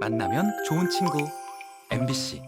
만나면 좋은 친구 MBC.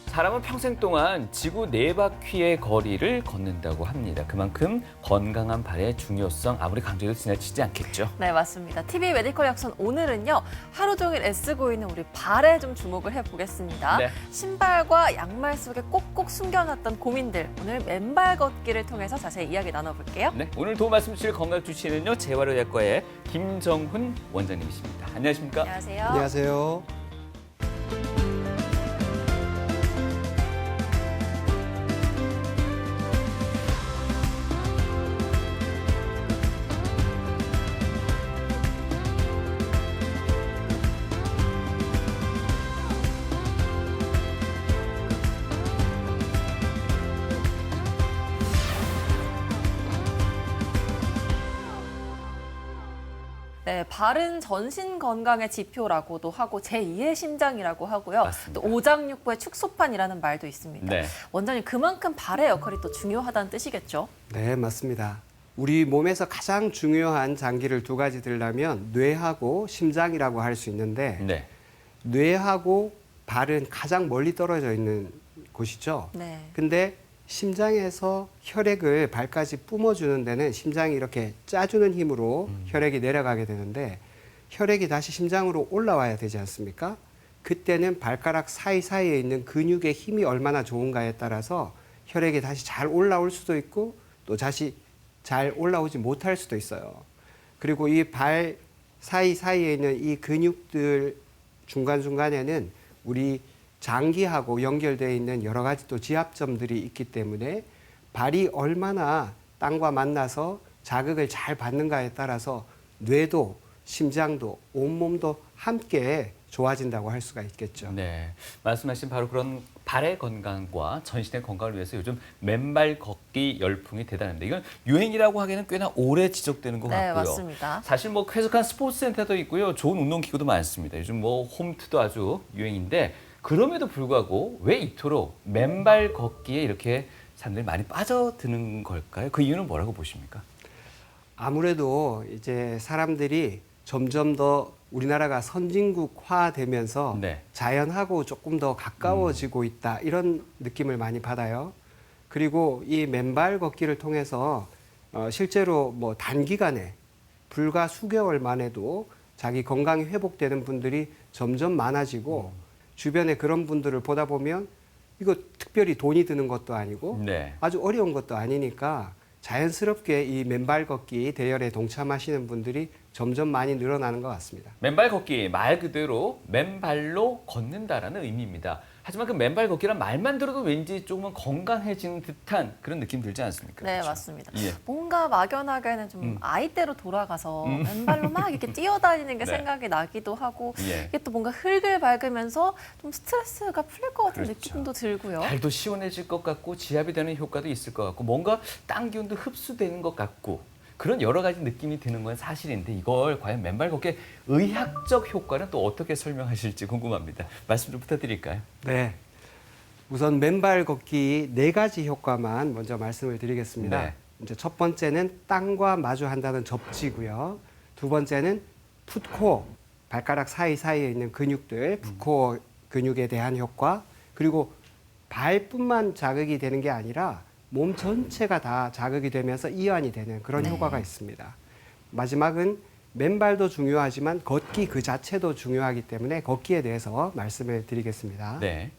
사람은 평생 동안 지구 4바퀴의 거리를 걷는다고 합니다. 그만큼 건강한 발의 중요성 아무리 강조해도 지나치지 않겠죠. 네, 맞습니다. TV 메디컬 약선 오늘은요. 하루 종일 애쓰고 있는 우리 발에 좀 주목을 해보겠습니다. 네. 신발과 양말 속에 꼭꼭 숨겨놨던 고민들. 오늘 맨발 걷기를 통해서 자세히 이야기 나눠볼게요. 네, 오늘 도움 말씀 주실 건강 주치의는요. 재활의학과의 김정훈 원장님이십니다. 안녕하십니까? 안녕하세요. 안녕하세요. 네, 발은 전신 건강의 지표라고도 하고 제2의 심장이라고 하고요. 맞습니다. 또 오장육부의 축소판이라는 말도 있습니다. 네. 원장님, 그만큼 발의 역할이 또 중요하다는 뜻이겠죠? 네, 맞습니다. 우리 몸에서 가장 중요한 장기를 두 가지 들라면 뇌하고 심장이라고 할 수 있는데 네. 뇌하고 발은 가장 멀리 떨어져 있는 곳이죠. 네. 근데 심장에서 혈액을 발까지 뿜어주는 데는 심장이 이렇게 짜주는 힘으로 혈액이 내려가게 되는데 혈액이 다시 심장으로 올라와야 되지 않습니까? 그때는 발가락 사이사이에 있는 근육의 힘이 얼마나 좋은가에 따라서 혈액이 다시 잘 올라올 수도 있고 또 다시 잘 올라오지 못할 수도 있어요. 그리고 이 발 사이사이에 있는 이 근육들 중간중간에는 우리 장기하고 연결되어 있는 여러 가지 또 지압점들이 있기 때문에 발이 얼마나 땅과 만나서 자극을 잘 받는가에 따라서 뇌도 심장도 온몸도 함께 좋아진다고 할 수가 있겠죠. 네. 말씀하신 바로 그런 발의 건강과 전신의 건강을 위해서 요즘 맨발 걷기 열풍이 대단한데 이건 유행이라고 하기에는 꽤나 오래 지속되는 것 네, 같고요. 맞습니다. 사실 뭐 쾌적한 스포츠 센터도 있고요. 좋은 운동기구도 많습니다. 요즘 뭐 홈트도 아주 유행인데 그럼에도 불구하고 왜 이토록 맨발 걷기에 이렇게 사람들이 많이 빠져드는 걸까요? 그 이유는 뭐라고 보십니까? 아무래도 이제 사람들이 점점 더 우리나라가 선진국화되면서 네. 자연하고 조금 더 가까워지고 있다 이런 느낌을 많이 받아요. 그리고 이 맨발 걷기를 통해서 실제로 뭐 단기간에 불과 수개월 만에도 자기 건강이 회복되는 분들이 점점 많아지고 주변에 그런 분들을 보다 보면 이거 특별히 돈이 드는 것도 아니고 네. 아주 어려운 것도 아니니까 자연스럽게 이 맨발 걷기 대열에 동참하시는 분들이 점점 많이 늘어나는 것 같습니다. 맨발 걷기 말 그대로 맨발로 걷는다라는 의미입니다. 하지만 그 맨발 걷기란 말만 들어도 왠지 조금은 건강해지는 듯한 그런 느낌 들지 않습니까? 네, 그렇죠? 맞습니다. 예. 뭔가 막연하게는 좀 아이 때로 돌아가서 맨발로 막 이렇게 뛰어다니는 게 네. 생각이 나기도 하고 예. 이게 또 뭔가 흙을 밟으면서 좀 스트레스가 풀릴 것 같은 그렇죠. 느낌도 들고요. 발도 시원해질 것 같고 지압이 되는 효과도 있을 것 같고 뭔가 땅 기운도 흡수되는 것 같고 그런 여러 가지 느낌이 드는 건 사실인데 이걸 과연 맨발 걷기의 의학적 효과는 또 어떻게 설명하실지 궁금합니다. 말씀 좀 부탁드릴까요? 네. 우선 맨발 걷기 4가지 효과만 먼저 말씀을 드리겠습니다. 네. 이제 첫 번째는 땅과 마주한다는 접지고요. 두 번째는 풋코어, 발가락 사이사이에 있는 근육들, 풋코어 근육에 대한 효과, 그리고 발뿐만 자극이 되는 게 아니라 몸 전체가 다 자극이 되면서 이완이 되는 그런 네. 효과가 있습니다. 마지막은 맨발도 중요하지만 걷기 그 자체도 중요하기 때문에 걷기에 대해서 말씀을 드리겠습니다. 네.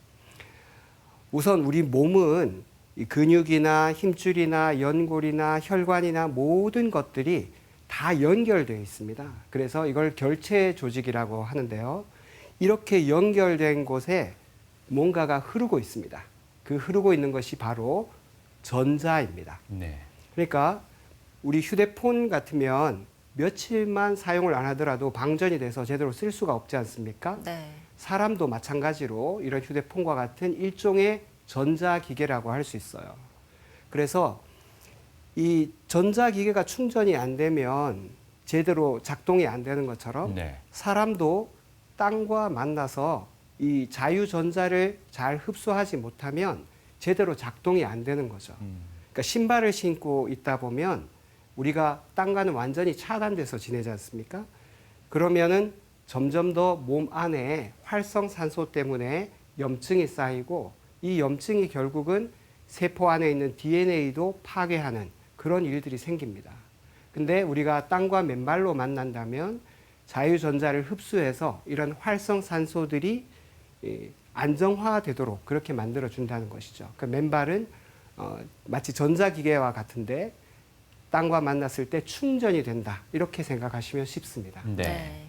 우선 우리 몸은 이 근육이나 힘줄이나 연골이나 혈관이나 모든 것들이 다 연결되어 있습니다. 그래서 이걸 결체 조직이라고 하는데요. 이렇게 연결된 곳에 뭔가가 흐르고 있습니다. 그 흐르고 있는 것이 바로 전자입니다. 네. 그러니까 우리 휴대폰 같으면 며칠만 사용을 안 하더라도 방전이 돼서 제대로 쓸 수가 없지 않습니까? 네. 사람도 마찬가지로 이런 휴대폰과 같은 일종의 전자기계라고 할 수 있어요. 그래서 이 전자기계가 충전이 안 되면 제대로 작동이 안 되는 것처럼 네. 사람도 땅과 만나서 이 자유전자를 잘 흡수하지 못하면 제대로 작동이 안 되는 거죠. 그러니까 신발을 신고 있다 보면 우리가 땅과는 완전히 차단돼서 지내지 않습니까? 그러면은 점점 더 몸 안에 활성산소 때문에 염증이 쌓이고 이 염증이 결국은 세포 안에 있는 DNA도 파괴하는 그런 일들이 생깁니다. 근데 우리가 땅과 맨발로 만난다면 자유전자를 흡수해서 이런 활성산소들이 안정화되도록 그렇게 만들어준다는 것이죠. 그 맨발은 마치 전자기계와 같은데 땅과 만났을 때 충전이 된다. 이렇게 생각하시면 쉽습니다. 네.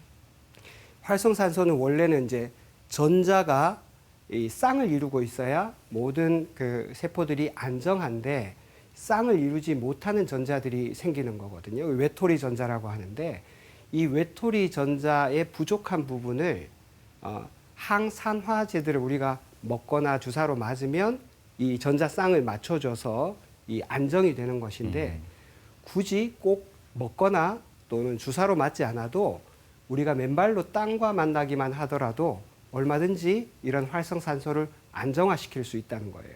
활성산소는 원래는 이제 전자가 이 쌍을 이루고 있어야 모든 그 세포들이 안정한데 쌍을 이루지 못하는 전자들이 생기는 거거든요. 외톨이 전자라고 하는데 이 외톨이 전자의 부족한 부분을 항산화제들을 우리가 먹거나 주사로 맞으면 이 전자 쌍을 맞춰줘서 이 안정이 되는 것인데 굳이 꼭 먹거나 또는 주사로 맞지 않아도 우리가 맨발로 땅과 만나기만 하더라도 얼마든지 이런 활성산소를 안정화시킬 수 있다는 거예요.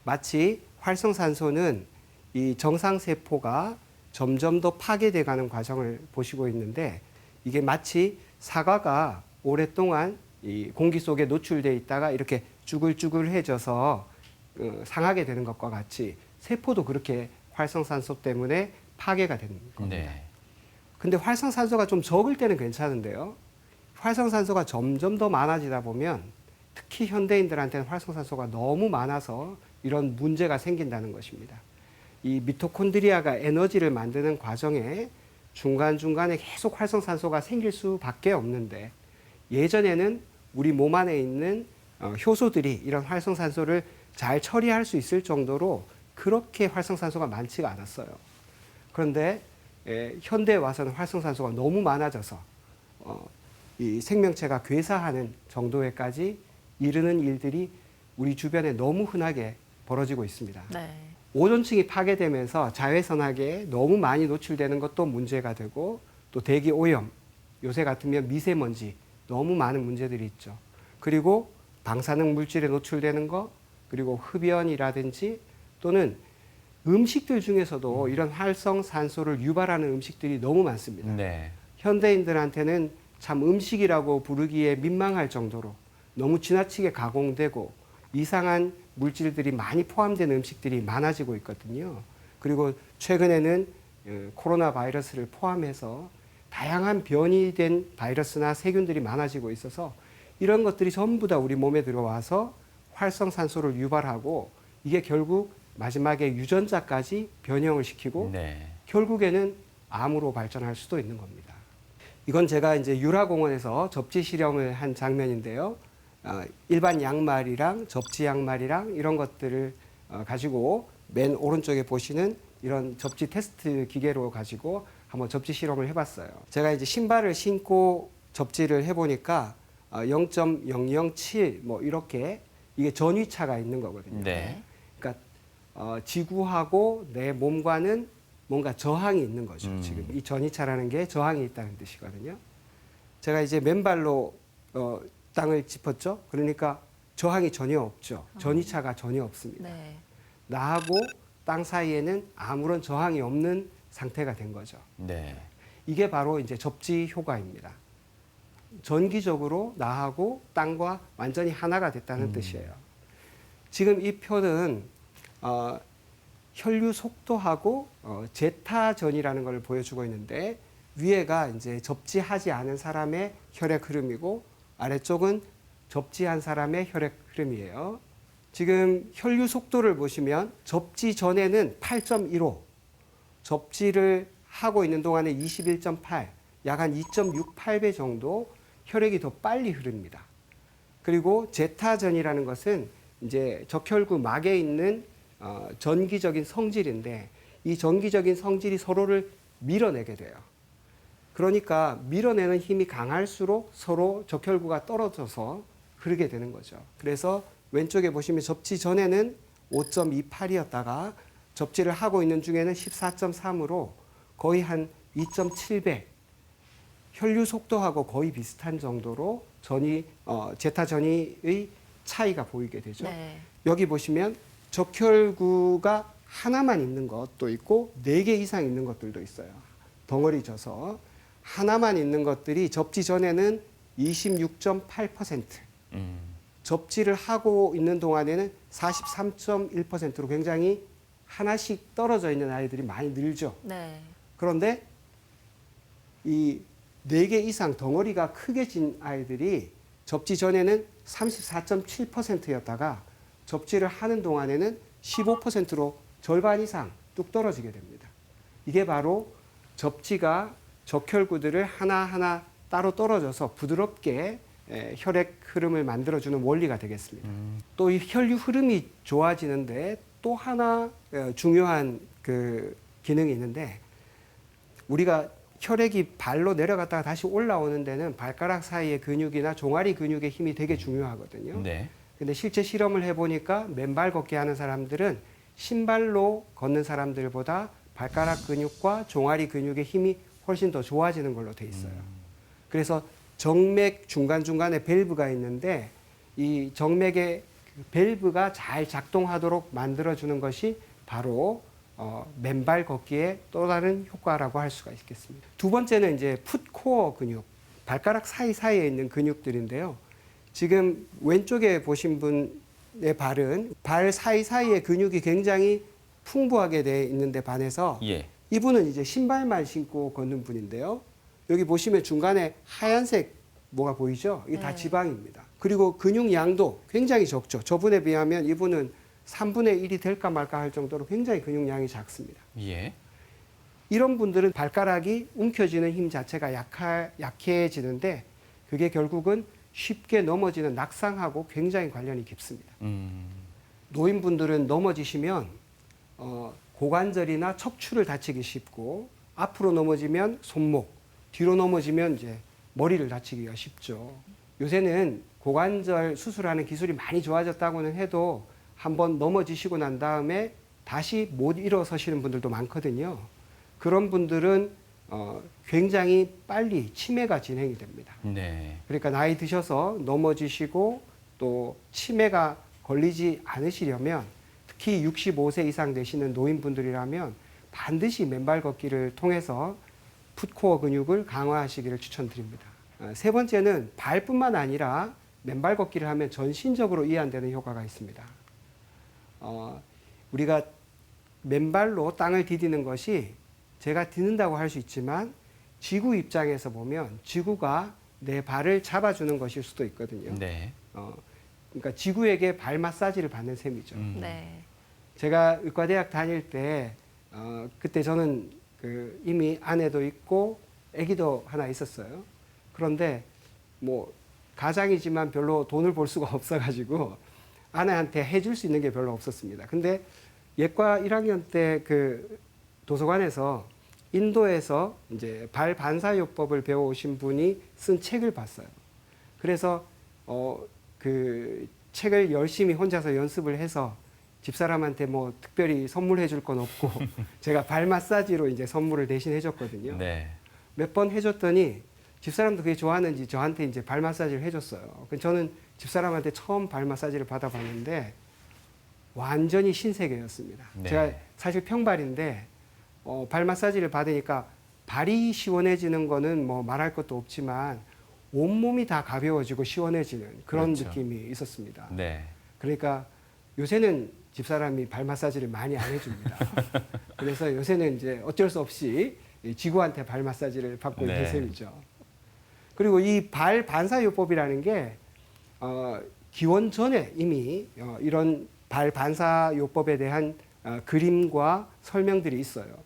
마치 활성산소는 이 정상세포가 점점 더 파괴돼 가는 과정을 보시고 있는데 이게 마치 사과가 오랫동안 이 공기 속에 노출돼 있다가 이렇게 쭈글쭈글해져서 상하게 되는 것과 같이 세포도 그렇게 활성산소 때문에 파괴가 되는 겁니다. 네. 근데 활성산소가 좀 적을 때는 괜찮은데요. 활성산소가 점점 더 많아지다 보면 특히 현대인들한테는 활성산소가 너무 많아서 이런 문제가 생긴다는 것입니다. 이 미토콘드리아가 에너지를 만드는 과정에 중간중간에 계속 활성산소가 생길 수밖에 없는데 예전에는 우리 몸 안에 있는 효소들이 이런 활성산소를 잘 처리할 수 있을 정도로 그렇게 활성산소가 많지가 않았어요. 그런데 현대에 와서는 활성산소가 너무 많아져서 이 생명체가 괴사하는 정도에까지 이르는 일들이 우리 주변에 너무 흔하게 벌어지고 있습니다. 네. 오존층이 파괴되면서 자외선하게 너무 많이 노출되는 것도 문제가 되고 또 대기 오염, 요새 같으면 미세먼지 너무 많은 문제들이 있죠. 그리고 방사능 물질에 노출되는 거, 그리고 흡연이라든지 또는 음식들 중에서도 이런 활성산소를 유발하는 음식들이 너무 많습니다. 네. 현대인들한테는 참 음식이라고 부르기에 민망할 정도로 너무 지나치게 가공되고 이상한 물질들이 많이 포함된 음식들이 많아지고 있거든요. 그리고 최근에는 코로나 바이러스를 포함해서 다양한 변이된 바이러스나 세균들이 많아지고 있어서 이런 것들이 전부 다 우리 몸에 들어와서 활성산소를 유발하고 이게 결국 마지막에 유전자까지 변형을 시키고 네. 결국에는 암으로 발전할 수도 있는 겁니다. 이건 제가 이제 유라공원에서 접지 실험을 한 장면인데요. 일반 양말이랑 접지 양말이랑 이런 것들을 가지고 맨 오른쪽에 보시는 이런 접지 테스트 기계로 가지고 한번 접지 실험을 해봤어요. 제가 이제 신발을 신고 접지를 해보니까 0.007 뭐 이렇게 이게 전위차가 있는 거거든요. 네. 그러니까 지구하고 내 몸과는 뭔가 저항이 있는 거죠. 지금 이 전위차라는 게 저항이 있다는 뜻이거든요. 제가 이제 맨발로 땅을 짚었죠. 그러니까 저항이 전혀 없죠. 전위차가 전혀 없습니다. 네. 나하고 땅 사이에는 아무런 저항이 없는 상태가 된 거죠. 네. 이게 바로 이제 접지 효과입니다. 전기적으로 나하고 땅과 완전히 하나가 됐다는 뜻이에요. 지금 이 표는 혈류 속도하고 제타전이라는 걸 보여주고 있는데 위에가 이제 접지하지 않은 사람의 혈액 흐름이고 아래쪽은 접지한 사람의 혈액 흐름이에요. 지금 혈류 속도를 보시면 접지 전에는 8.15, 접지를 하고 있는 동안에 21.8, 약 한 2.68배 정도 혈액이 더 빨리 흐릅니다. 그리고 제타전이라는 것은 이제 적혈구 막에 있는 전기적인 성질인데 이 전기적인 성질이 서로를 밀어내게 돼요. 그러니까 밀어내는 힘이 강할수록 서로 적혈구가 떨어져서 흐르게 되는 거죠. 그래서 왼쪽에 보시면 접지 전에는 5.28이었다가 접지를 하고 있는 중에는 14.3으로 거의 한 2.7배 혈류 속도하고 거의 비슷한 정도로 제타 전이의 차이가 보이게 되죠. 네. 여기 보시면 적혈구가 하나만 있는 것도 있고 4개 이상 있는 것들도 있어요. 덩어리 져서 하나만 있는 것들이 접지 전에는 26.8%, 접지를 하고 있는 동안에는 43.1%로 굉장히 하나씩 떨어져 있는 아이들이 많이 늘죠. 네. 그런데 이 4개 이상 덩어리가 크게 진 아이들이 접지 전에는 34.7%였다가 접지를 하는 동안에는 15%로 절반 이상 뚝 떨어지게 됩니다. 이게 바로 접지가 적혈구들을 하나하나 따로 떨어져서 부드럽게 혈액 흐름을 만들어주는 원리가 되겠습니다. 또 이 혈류 흐름이 좋아지는데 또 하나 중요한 그 기능이 있는데 우리가 혈액이 발로 내려갔다가 다시 올라오는 데는 발가락 사이의 근육이나 종아리 근육의 힘이 되게 중요하거든요. 네. 근데 실제 실험을 해보니까 맨발 걷기 하는 사람들은 신발로 걷는 사람들보다 발가락 근육과 종아리 근육의 힘이 훨씬 더 좋아지는 걸로 돼 있어요. 그래서 정맥 중간중간에 밸브가 있는데 이 정맥의 밸브가 잘 작동하도록 만들어주는 것이 바로 맨발 걷기의 또 다른 효과라고 할 수가 있겠습니다. 두 번째는 이제 풋코어 근육, 발가락 사이사이에 있는 근육들인데요. 지금 왼쪽에 보신 분의 발은 발 사이사이에 근육이 굉장히 풍부하게 되어 있는데 반해서 예. 이분은 이제 신발만 신고 걷는 분인데요. 여기 보시면 중간에 하얀색 뭐가 보이죠? 이게 다 네. 지방입니다. 그리고 근육 양도 굉장히 적죠. 저분에 비하면 이분은 3분의 1이 될까 말까 할 정도로 굉장히 근육량이 작습니다. 예. 이런 분들은 발가락이 움켜쥐는 힘 자체가 약해지는데 그게 결국은 쉽게 넘어지는 낙상하고 굉장히 관련이 깊습니다. 노인분들은 넘어지시면 고관절이나 척추를 다치기 쉽고 앞으로 넘어지면 손목, 뒤로 넘어지면 이제 머리를 다치기가 쉽죠. 요새는 고관절 수술하는 기술이 많이 좋아졌다고는 해도 한번 넘어지시고 난 다음에 다시 못 일어서시는 분들도 많거든요. 그런 분들은 굉장히 빨리 치매가 진행이 됩니다. 네. 그러니까 나이 드셔서 넘어지시고 또 치매가 걸리지 않으시려면 특히 65세 이상 되시는 노인분들이라면 반드시 맨발 걷기를 통해서 풋코어 근육을 강화하시기를 추천드립니다. 세 번째는 발뿐만 아니라 맨발 걷기를 하면 전신적으로 이완되는 효과가 있습니다. 우리가 맨발로 땅을 디디는 것이 제가 디딘다고 할 수 있지만 지구 입장에서 보면 지구가 내 발을 잡아주는 것일 수도 있거든요. 네. 그러니까 지구에게 발 마사지를 받는 셈이죠. 네. 제가 의과대학 다닐 때 그때 저는 이미 아내도 있고 아기도 하나 있었어요. 그런데 뭐 가장이지만 별로 돈을 벌 수가 없어가지고 아내한테 해줄 수 있는 게 별로 없었습니다. 근데 예과 1학년 때 그 도서관에서 인도에서 이제 발 반사요법을 배워오신 분이 쓴 책을 봤어요. 그래서 그 책을 열심히 혼자서 연습을 해서 집사람한테 뭐 특별히 선물해 줄 건 없고 제가 발 마사지로 이제 선물을 대신 해줬거든요. 네. 몇 번 해줬더니 집사람도 그게 좋았는지 저한테 이제 발 마사지를 해줬어요. 저는 집사람한테 처음 발 마사지를 받아봤는데 완전히 신세계였습니다. 네. 제가 사실 평발인데 발 마사지를 받으니까 발이 시원해지는 거는 뭐 말할 것도 없지만 온몸이 다 가벼워지고 시원해지는 그런 그렇죠. 느낌이 있었습니다. 네. 그러니까 요새는 집사람이 발 마사지를 많이 안 해줍니다. 그래서 요새는 이제 어쩔 수 없이 지구한테 발 마사지를 받고 있는 네. 셈이죠. 그리고 이 발 반사요법이라는 게 기원 전에 이미 이런 발 반사요법에 대한 그림과 설명들이 있어요.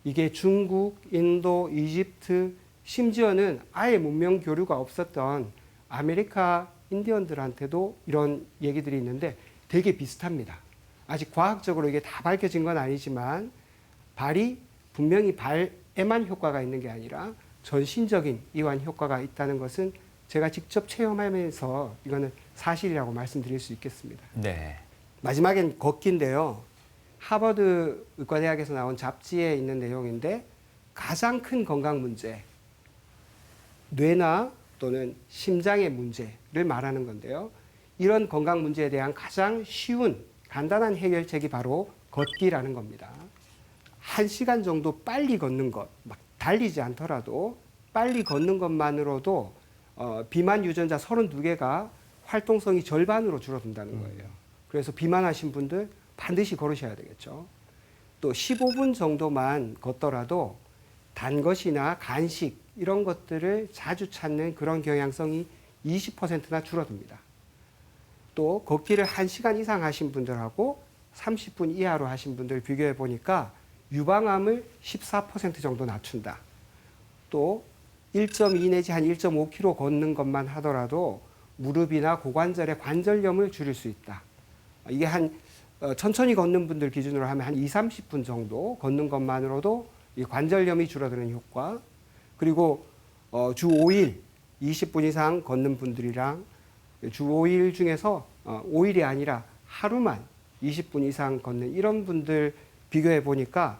이게 중국, 인도, 이집트, 심지어는 아예 문명 교류가 없었던 아메리카 인디언들한테도 이런 얘기들이 있는데 되게 비슷합니다. 아직 과학적으로 이게 다 밝혀진 건 아니지만 발이 분명히 발에만 효과가 있는 게 아니라 전신적인 이완 효과가 있다는 것은 제가 직접 체험하면서 이거는 사실이라고 말씀드릴 수 있겠습니다. 네. 마지막엔 걷기인데요. 하버드 의과대학에서 나온 잡지에 있는 내용인데 가장 큰 건강 문제, 뇌나 또는 심장의 문제를 말하는 건데요. 이런 건강 문제에 대한 가장 쉬운 간단한 해결책이 바로 걷기라는 겁니다. 1시간 정도 빨리 걷는 것, 막 달리지 않더라도 빨리 걷는 것만으로도 비만 유전자 32개가 활동성이 절반으로 줄어든다는 거예요. 그래서 비만하신 분들 반드시 걸으셔야 되겠죠. 또 15분 정도만 걷더라도 단 것이나 간식 이런 것들을 자주 찾는 그런 경향성이 20%나 줄어듭니다. 또 걷기를 1시간 이상 하신 분들하고 30분 이하로 하신 분들 비교해 보니까 유방암을 14% 정도 낮춘다. 또 1.2 내지 한 1.5km 걷는 것만 하더라도 무릎이나 고관절의 관절염을 줄일 수 있다. 이게 천천히 걷는 분들 기준으로 하면 한 20-30분 정도 걷는 것만으로도 이 관절염이 줄어드는 효과, 그리고 주 5일 20분 이상 걷는 분들이랑 주 5일 중에서 5일이 아니라 하루만 20분 이상 걷는 이런 분들 비교해 보니까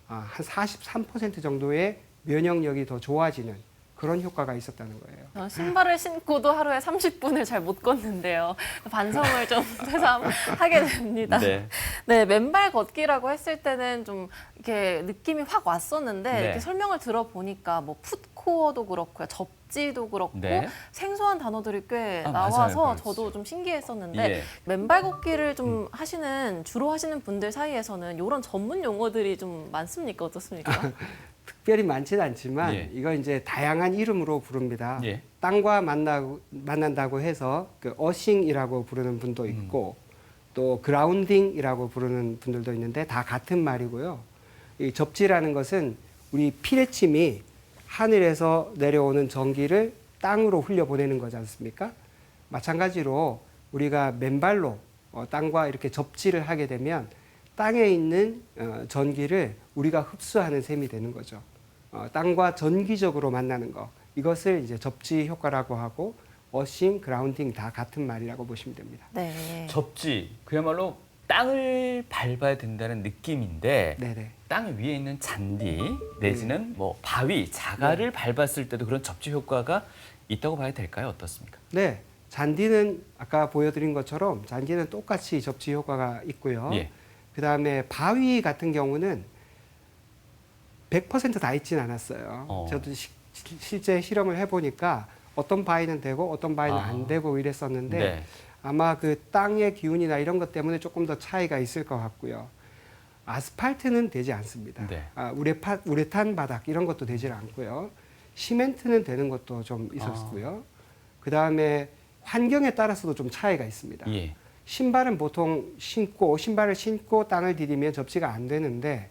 한 43% 정도의 면역력이 더 좋아지는 그런 효과가 있었다는 거예요. 신발을 신고도 하루에 30분을 잘 못 걷는데요. 반성을 좀 새삼 하게 됩니다. 네. 네, 맨발 걷기라고 했을 때는 좀 이렇게 느낌이 확 왔었는데 네. 이렇게 설명을 들어보니까 뭐 풋코어도 그렇고요, 접지도 그렇고 네. 생소한 단어들이 꽤 맞아요. 나와서 그랬어요. 저도 좀 신기했었는데 예. 맨발 걷기를 좀 주로 하시는 분들 사이에서는 이런 전문 용어들이 좀 많습니까? 어떻습니까? 특별히 많지는 않지만 예. 이거 이제 다양한 이름으로 부릅니다. 예. 땅과 만난다고 해서 그 어싱이라고 부르는 분도 있고 또 그라운딩이라고 부르는 분들도 있는데 다 같은 말이고요. 이 접지라는 것은 우리 피레침이 하늘에서 내려오는 전기를 땅으로 흘려보내는 거지 않습니까? 마찬가지로 우리가 맨발로 땅과 이렇게 접지를 하게 되면 땅에 있는 전기를 우리가 흡수하는 셈이 되는 거죠. 땅과 전기적으로 만나는 거. 이것을 이제 접지 효과라고 하고 어싱, 그라운딩 다 같은 말이라고 보시면 됩니다. 네. 접지, 그야말로 땅을 밟아야 된다는 느낌인데 네네. 땅 위에 있는 잔디 내지는 뭐 바위, 자갈을 밟았을 때도 그런 접지 효과가 있다고 봐야 될까요? 어떻습니까? 네. 잔디는 아까 보여드린 것처럼 잔디는 똑같이 접지 효과가 있고요. 예. 그다음에 바위 같은 경우는 100% 다 있진 않았어요. 저도 실제 실험을 해보니까 어떤 바위는 되고 어떤 바위는 안 되고 이랬었는데 네. 아마 그 땅의 기운이나 이런 것 때문에 조금 더 차이가 있을 것 같고요. 아스팔트는 되지 않습니다. 네. 우레탄 바닥 이런 것도 되질 않고요. 시멘트는 되는 것도 좀 있었고요. 그다음에 환경에 따라서도 좀 차이가 있습니다. 예. 신발은 보통 신발을 신고 땅을 디디면 접지가 안 되는데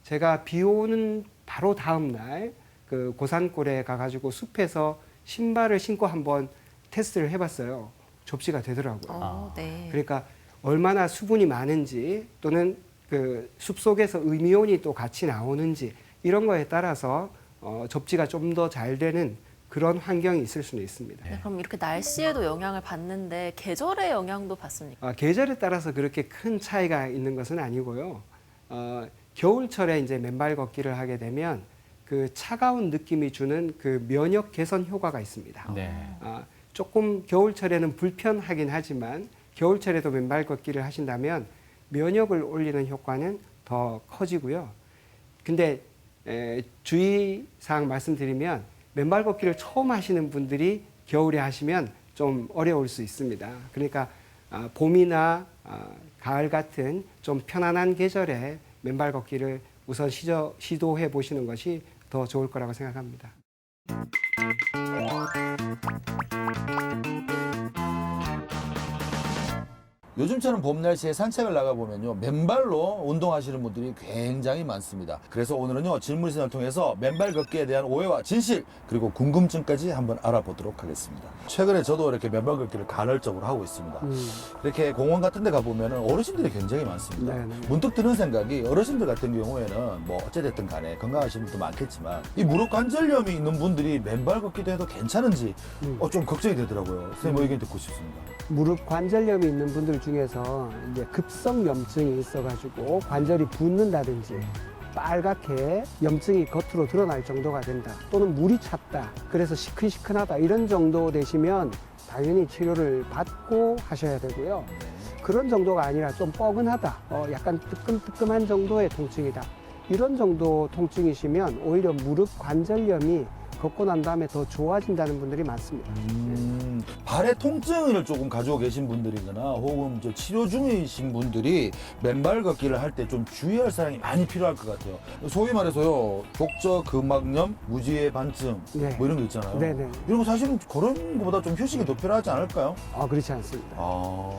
제가 비 오는 바로 다음 날 그 고산골에 가가지고 숲에서 신발을 신고 한번 테스트를 해봤어요. 접지가 되더라고요. 네. 그러니까 얼마나 수분이 많은지 또는 그 숲속에서 음이온이 또 같이 나오는지 이런 거에 따라서 접지가 좀 더 잘 되는 그런 환경이 있을 수는 있습니다. 네, 그럼 이렇게 날씨에도 영향을 받는데 계절의 영향도 받습니까? 계절에 따라서 그렇게 큰 차이가 있는 것은 아니고요. 겨울철에 이제 맨발 걷기를 하게 되면 그 차가운 느낌이 주는 그 면역 개선 효과가 있습니다. 네. 조금 겨울철에는 불편하긴 하지만 겨울철에도 맨발 걷기를 하신다면 면역을 올리는 효과는 더 커지고요. 근데 주의사항 말씀드리면 맨발 걷기를 처음 하시는 분들이 겨울에 하시면 좀 어려울 수 있습니다. 그러니까 봄이나 가을 같은 좀 편안한 계절에 맨발 걷기를 우선 시도해 보시는 것이 더 좋을 거라고 생각합니다. 요즘처럼 봄 날씨에 산책을 나가보면요, 맨발로 운동하시는 분들이 굉장히 많습니다. 그래서 오늘은요, 질문신을 통해서 맨발 걷기에 대한 오해와 진실, 그리고 궁금증까지 한번 알아보도록 하겠습니다. 최근에 저도 이렇게 맨발 걷기를 간헐적으로 하고 있습니다. 이렇게 공원 같은 데 가보면 어르신들이 굉장히 많습니다. 네네. 문득 드는 생각이, 어르신들 같은 경우에는 뭐 어찌됐든 간에 건강하신 분도 많겠지만 이 무릎 관절염이 있는 분들이 맨발 걷기도 해도 괜찮은지 좀 걱정이 되더라고요. 선생님 의견 듣고 싶습니다. 무릎 관절염이 있는 분들 중에서 이제 급성 염증이 있어가지고 관절이 붓는다든지 빨갛게 염증이 겉으로 드러날 정도가 된다. 또는 물이 찼다. 그래서 시큰시큰하다. 이런 정도 되시면 당연히 치료를 받고 하셔야 되고요. 그런 정도가 아니라 좀 뻐근하다. 약간 뜨끔뜨끔한 정도의 통증이다. 이런 정도 통증이시면 오히려 무릎 관절염이 걷고 난 다음에 더 좋아진다는 분들이 많습니다. 발의 통증을 조금 가지고 계신 분들이거나 혹은 저 치료 중이신 분들이 맨발 걷기를 할 때 좀 주의할 사항이 많이 필요할 것 같아요. 소위 말해서요, 족저근막염, 무지의 반증 네. 뭐 이런 거 있잖아요. 네네. 이런 거 사실은 그런 것보다 좀 휴식이 더 필요하지 않을까요? 그렇지 않습니다. 아,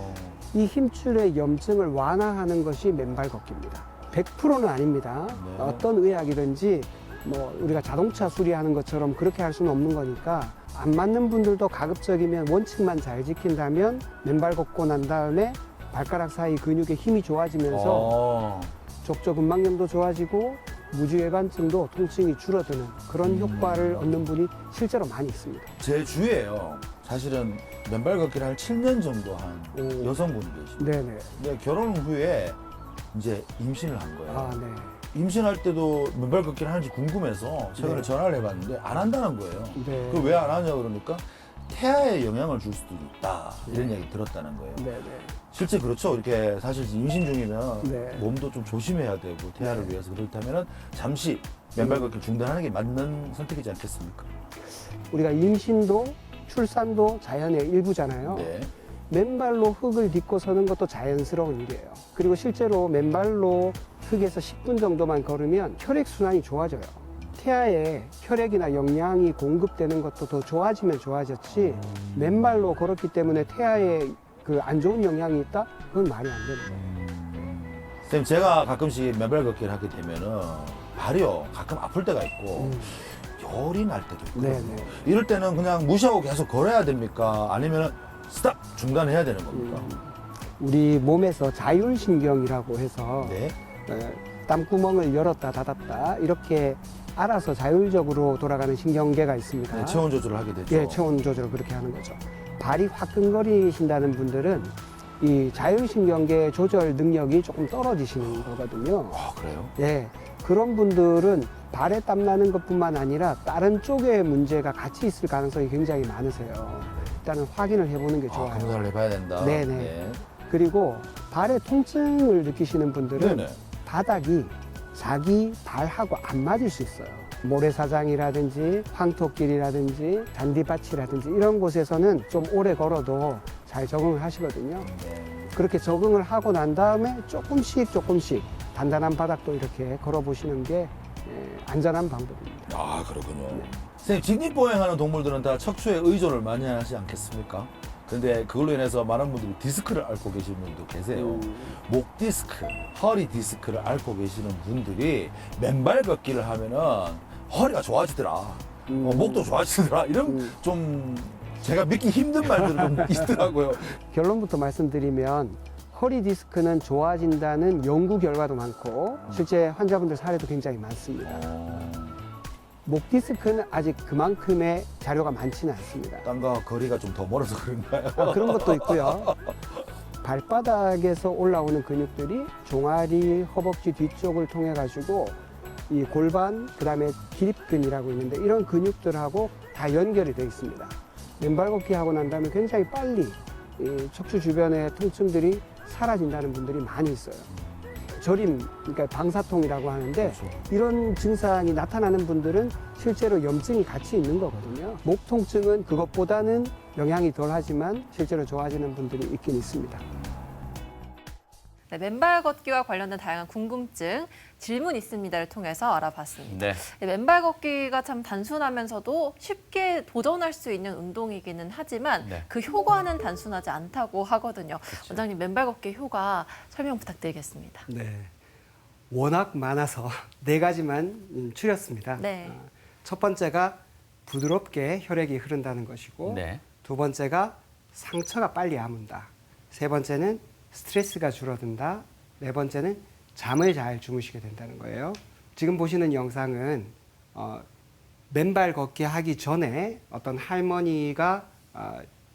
이 힘줄의 염증을 완화하는 것이 맨발 걷기입니다. 100%는 아닙니다. 네. 어떤 의학이든지 뭐 우리가 자동차 수리하는 것처럼 그렇게 할 수는 없는 거니까 안 맞는 분들도 가급적이면 원칙만 잘 지킨다면 맨발 걷고 난 다음에 발가락 사이 근육의 힘이 좋아지면서 족저근막염도 좋아지고 무지외반증도 통증이 줄어드는 그런 효과를 얻는 분이 실제로 많이 있습니다. 제 주위에요, 사실은 맨발 걷기를 한 7년 정도 한 여성분이 계십니다. 네네. 근데 결혼 후에 이제 임신을 한 거예요. 네. 임신할 때도 맨발 걷기를 하는지 궁금해서 최근에 네. 전화를 해봤는데 안 한다는 거예요. 네. 그 왜 안 하냐 그러니까 태아에 영향을 줄 수도 있다 이런 얘기 들었다는 거예요. 네네. 실제 그렇죠. 이렇게 사실 임신 중이면 네. 몸도 좀 조심해야 되고 태아를 위해서 그렇다면 잠시 맨발 걷기를 중단하는 게 맞는 선택이지 않겠습니까? 우리가 임신도 출산도 자연의 일부잖아요. 네. 맨발로 흙을 딛고 서는 것도 자연스러운 일이에요. 그리고 실제로 맨발로 흙에서 10분 정도만 걸으면 혈액순환이 좋아져요. 태아에 혈액이나 영양이 공급되는 것도 더 좋아지면 좋아졌지, 맨발로 걸었기 때문에 태아에 그 안 좋은 영향이 있다? 그건 말이 안 됩니다. 선생님, 제가 가끔씩 맨발 걷기를 하게 되면은 발이요, 가끔 아플 때가 있고 열이 날 때도 있거든요. 네네. 이럴 때는 그냥 무시하고 계속 걸어야 됩니까? 아니면 스탑! 중단해야 되는 겁니까? 우리 몸에서 자율신경이라고 해서 네. 땀구멍을 열었다 닫았다 이렇게 알아서 자율적으로 돌아가는 신경계가 있습니다. 네, 체온 조절을 하게 되죠. 예, 체온 조절을 그렇게 하는 거죠. 발이 화끈거리신다는 분들은 이 자율신경계 조절 능력이 조금 떨어지시는 거거든요. 아, 그래요? 예, 그런 분들은 발에 땀 나는 것뿐만 아니라 다른 쪽에 문제가 같이 있을 가능성이 굉장히 많으세요. 일단은 확인을 해보는 게 좋아요. 검사를 해봐야 된다. 네네. 네. 그리고 발에 통증을 느끼시는 분들은 네네. 바닥이 자기 발하고 안 맞을 수 있어요. 모래사장이라든지 황토길이라든지 잔디밭이라든지 이런 곳에서는 좀 오래 걸어도 잘 적응을 하시거든요. 그렇게 적응을 하고 난 다음에 조금씩 단단한 바닥도 이렇게 걸어보시는 게 안전한 방법입니다. 아, 그렇군요. 선생님, 직립보행하는 동물들은 다 척추에 의존을 많이 하지 않겠습니까? 근데 그걸로 인해서 많은 분들이 디스크를 앓고 계시는 분도 계세요. 목 디스크, 허리 디스크를 앓고 계시는 분들이 맨발 걷기를 하면은 허리가 좋아지더라. 목도 좋아지더라. 이런 좀 제가 믿기 힘든 말들이 좀 있더라고요. 결론부터 말씀드리면 허리 디스크는 좋아진다는 연구 결과도 많고 실제 환자분들 사례도 굉장히 많습니다. 목 디스크는 아직 그만큼의 자료가 많지는 않습니다. 땅과 거리가 좀 더 멀어서 그런가요? 그런 것도 있고요. 발바닥에서 올라오는 근육들이 종아리, 허벅지 뒤쪽을 통해 가지고 이 골반, 그다음에 기립근이라고 있는데 이런 근육들하고 다 연결이 되어 있습니다. 맨발 걷기 하고 난 다음에 굉장히 빨리 이 척추 주변의 통증들이 사라진다는 분들이 많이 있어요. 저림, 그러니까 방사통이라고 하는데 이런 증상이 나타나는 분들은 실제로 염증이 같이 있는 거거든요. 목 통증은 그것보다는 영향이 덜하지만 실제로 좋아지는 분들이 있긴 있습니다. 네, 맨발 걷기와 관련된 다양한 궁금증, 질문 있습니다를 통해서 알아봤습니다. 네. 네, 맨발 걷기가 참 단순하면서도 쉽게 도전할 수 있는 운동이기는 하지만 네. 그 효과는 단순하지 않다고 하거든요. 원장님, 맨발 걷기 효과 설명 부탁드리겠습니다. 네. 워낙 많아서 네 가지만 추렸습니다. 네. 첫 번째가 부드럽게 혈액이 흐른다는 것이고, 네. 두 번째가 상처가 빨리 아문다. 세 번째는 스트레스가 줄어든다. 네 번째는 잠을 잘 주무시게 된다는 거예요. 지금 보시는 영상은 맨발 걷기 하기 전에 어떤 할머니가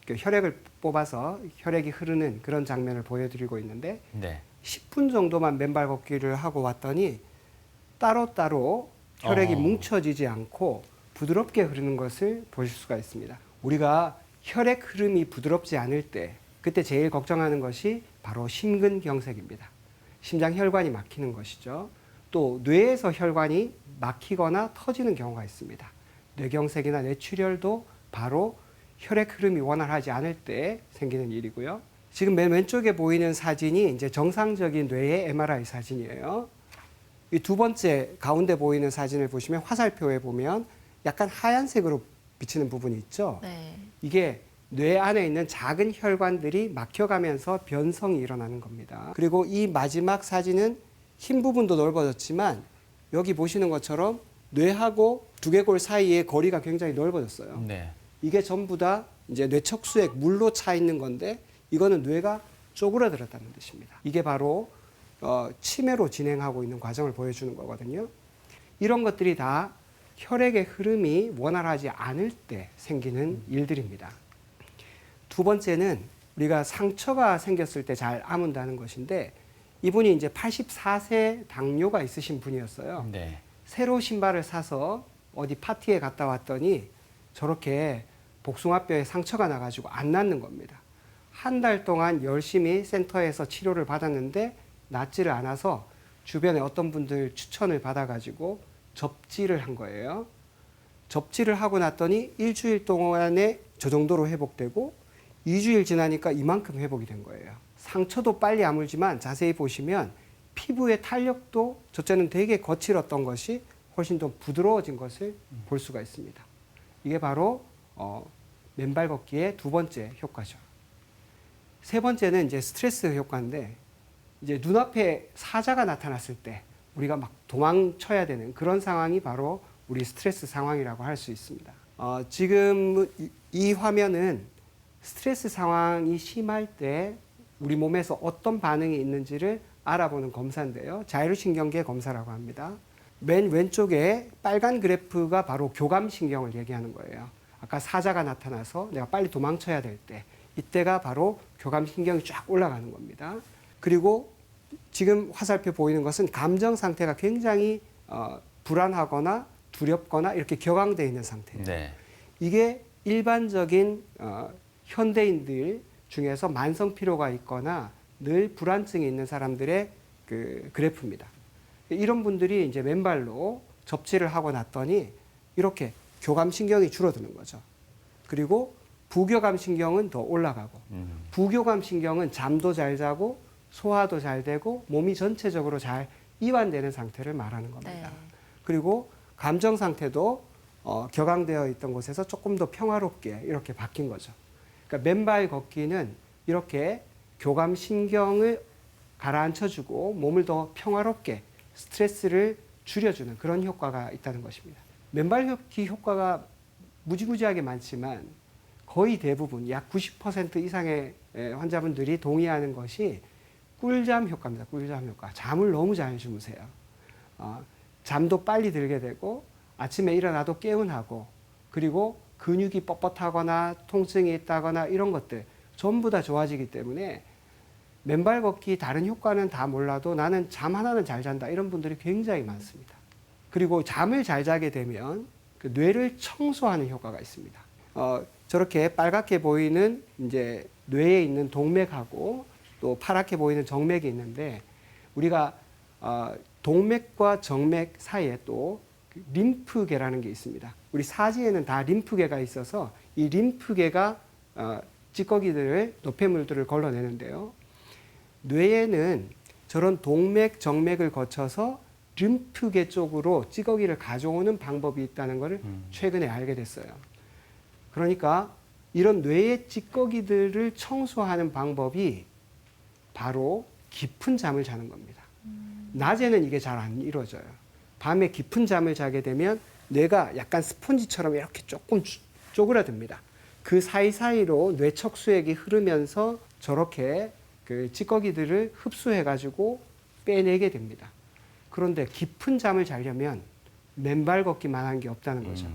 그 혈액을 뽑아서 혈액이 흐르는 그런 장면을 보여드리고 있는데, 네. 10분 정도만 맨발 걷기를 하고 왔더니 따로따로 혈액이 뭉쳐지지 않고 부드럽게 흐르는 것을 보실 수가 있습니다. 우리가 혈액 흐름이 부드럽지 않을 때 그때 제일 걱정하는 것이 바로 심근경색입니다. 심장 혈관이 막히는 것이죠. 또 뇌에서 혈관이 막히거나 터지는 경우가 있습니다. 뇌경색이나 뇌출혈도 바로 혈액 흐름이 원활하지 않을 때 생기는 일이고요. 지금 맨 왼쪽에 보이는 사진이 이제 정상적인 뇌의 MRI 사진이에요. 이 두 번째 가운데 보이는 사진을 보시면 화살표에 보면 약간 하얀색으로 비치는 부분이 있죠. 네. 이게 뇌 안에 있는 작은 혈관들이 막혀가면서 변성이 일어나는 겁니다. 그리고 이 마지막 사진은 흰 부분도 넓어졌지만 여기 보시는 것처럼 뇌하고 두개골 사이의 거리가 굉장히 넓어졌어요. 네. 이게 전부 다 이제 뇌척수에 물로 차 있는 건데 이거는 뇌가 쪼그라들었다는 뜻입니다. 이게 바로 치매로 진행하고 있는 과정을 보여주는 거거든요. 이런 것들이 다 혈액의 흐름이 원활하지 않을 때 생기는 일들입니다. 두 번째는 우리가 상처가 생겼을 때 잘 아문다는 것인데, 이분이 이제 84세 당뇨가 있으신 분이었어요. 네. 새로 신발을 사서 어디 파티에 갔다 왔더니 저렇게 복숭아뼈에 상처가 나가지고 안 낫는 겁니다. 한 달 동안 열심히 센터에서 치료를 받았는데 낫지를 않아서 주변에 어떤 분들 추천을 받아가지고 접지를 한 거예요. 접지를 하고 났더니 일주일 동안에 저 정도로 회복되고 2주일 지나니까 이만큼 회복이 된 거예요. 상처도 빨리 아물지만 자세히 보시면 피부의 탄력도 첫째는 되게 거칠었던 것이 훨씬 더 부드러워진 것을 볼 수가 있습니다. 이게 바로 맨발 걷기의 두 번째 효과죠. 세 번째는 이제 스트레스 효과인데, 이제 눈앞에 사자가 나타났을 때 우리가 막 도망쳐야 되는 그런 상황이 바로 우리 스트레스 상황이라고 할 수 있습니다. 지금 이 화면은 스트레스 상황이 심할 때 우리 몸에서 어떤 반응이 있는지를 알아보는 검사인데요. 자율신경계 검사라고 합니다. 맨 왼쪽에 빨간 그래프가 바로 교감신경을 얘기하는 거예요. 아까 사자가 나타나서 내가 빨리 도망쳐야 될 때, 이때가 바로 교감신경이 쫙 올라가는 겁니다. 그리고 지금 화살표 보이는 것은 감정 상태가 굉장히 불안하거나 두렵거나 이렇게 격앙되어 있는 상태예요. 네. 이게 일반적인 현대인들 중에서 만성 피로가 있거나 늘 불안증이 있는 사람들의 그 그래프입니다. 이런 분들이 이제 맨발로 접지를 하고 났더니 이렇게 교감신경이 줄어드는 거죠. 그리고 부교감신경은 더 올라가고, 부교감신경은 잠도 잘 자고 소화도 잘 되고 몸이 전체적으로 잘 이완되는 상태를 말하는 겁니다. 네. 그리고 감정 상태도 격앙되어 있던 곳에서 조금 더 평화롭게 이렇게 바뀐 거죠. 그러니까 맨발 걷기는 이렇게 교감신경을 가라앉혀주고 몸을 더 평화롭게 스트레스를 줄여주는 그런 효과가 있다는 것입니다. 맨발 걷기 효과가 무지무지하게 많지만 거의 대부분 약 90% 이상의 환자분들이 동의하는 것이 꿀잠 효과입니다. 꿀잠 효과. 잠을 너무 잘 주무세요. 잠도 빨리 들게 되고 아침에 일어나도 개운하고, 그리고 근육이 뻣뻣하거나 통증이 있다거나 이런 것들 전부 다 좋아지기 때문에 맨발 걷기 다른 효과는 다 몰라도 나는 잠 하나는 잘 잔다, 이런 분들이 굉장히 많습니다. 그리고 잠을 잘 자게 되면 그 뇌를 청소하는 효과가 있습니다. 저렇게 빨갛게 보이는 이제 뇌에 있는 동맥하고 또 파랗게 보이는 정맥이 있는데, 우리가 동맥과 정맥 사이에 또 림프계라는 게 있습니다. 우리 사지에는 다 림프계가 있어서 이 림프계가 찌꺼기들을, 노폐물들을 걸러내는데요. 뇌에는 저런 동맥, 정맥을 거쳐서 림프계 쪽으로 찌꺼기를 가져오는 방법이 있다는 것을 최근에 알게 됐어요. 그러니까 이런 뇌의 찌꺼기들을 청소하는 방법이 바로 깊은 잠을 자는 겁니다. 낮에는 이게 잘 안 이루어져요. 밤에 깊은 잠을 자게 되면 뇌가 약간 스폰지처럼 이렇게 조금 쪼그라듭니다. 그 사이사이로 뇌 척수액이 흐르면서 저렇게 그 찌꺼기들을 흡수해가지고 빼내게 됩니다. 그런데 깊은 잠을 자려면 맨발 걷기만 한 게 없다는 거죠.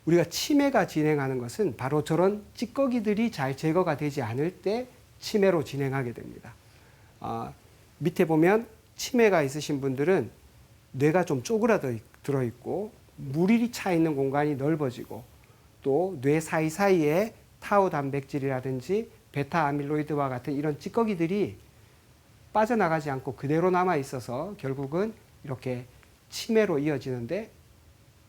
우리가 치매가 진행하는 것은 바로 저런 찌꺼기들이 잘 제거가 되지 않을 때 치매로 진행하게 됩니다. 밑에 보면 치매가 있으신 분들은 뇌가 좀 쪼그라들어 있고 물이 차 있는 공간이 넓어지고 또 뇌 사이사이에 타우 단백질이라든지 베타 아밀로이드와 같은 이런 찌꺼기들이 빠져나가지 않고 그대로 남아 있어서 결국은 이렇게 치매로 이어지는데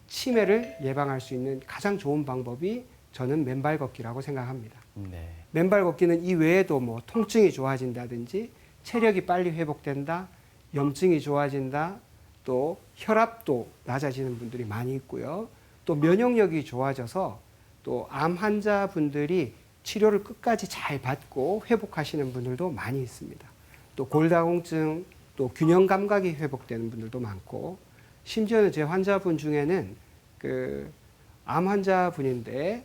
치매를 예방할 수 있는 가장 좋은 방법이 저는 맨발 걷기라고 생각합니다. 네. 맨발 걷기는 이 외에도 뭐 통증이 좋아진다든지 체력이 빨리 회복된다, 염증이 좋아진다, 또 혈압도 낮아지는 분들이 많이 있고요. 또 면역력이 좋아져서 또 암 환자분들이 치료를 끝까지 잘 받고 회복하시는 분들도 많이 있습니다. 또 골다공증, 또 균형 감각이 회복되는 분들도 많고, 심지어는 제 환자분 중에는 그 암 환자분인데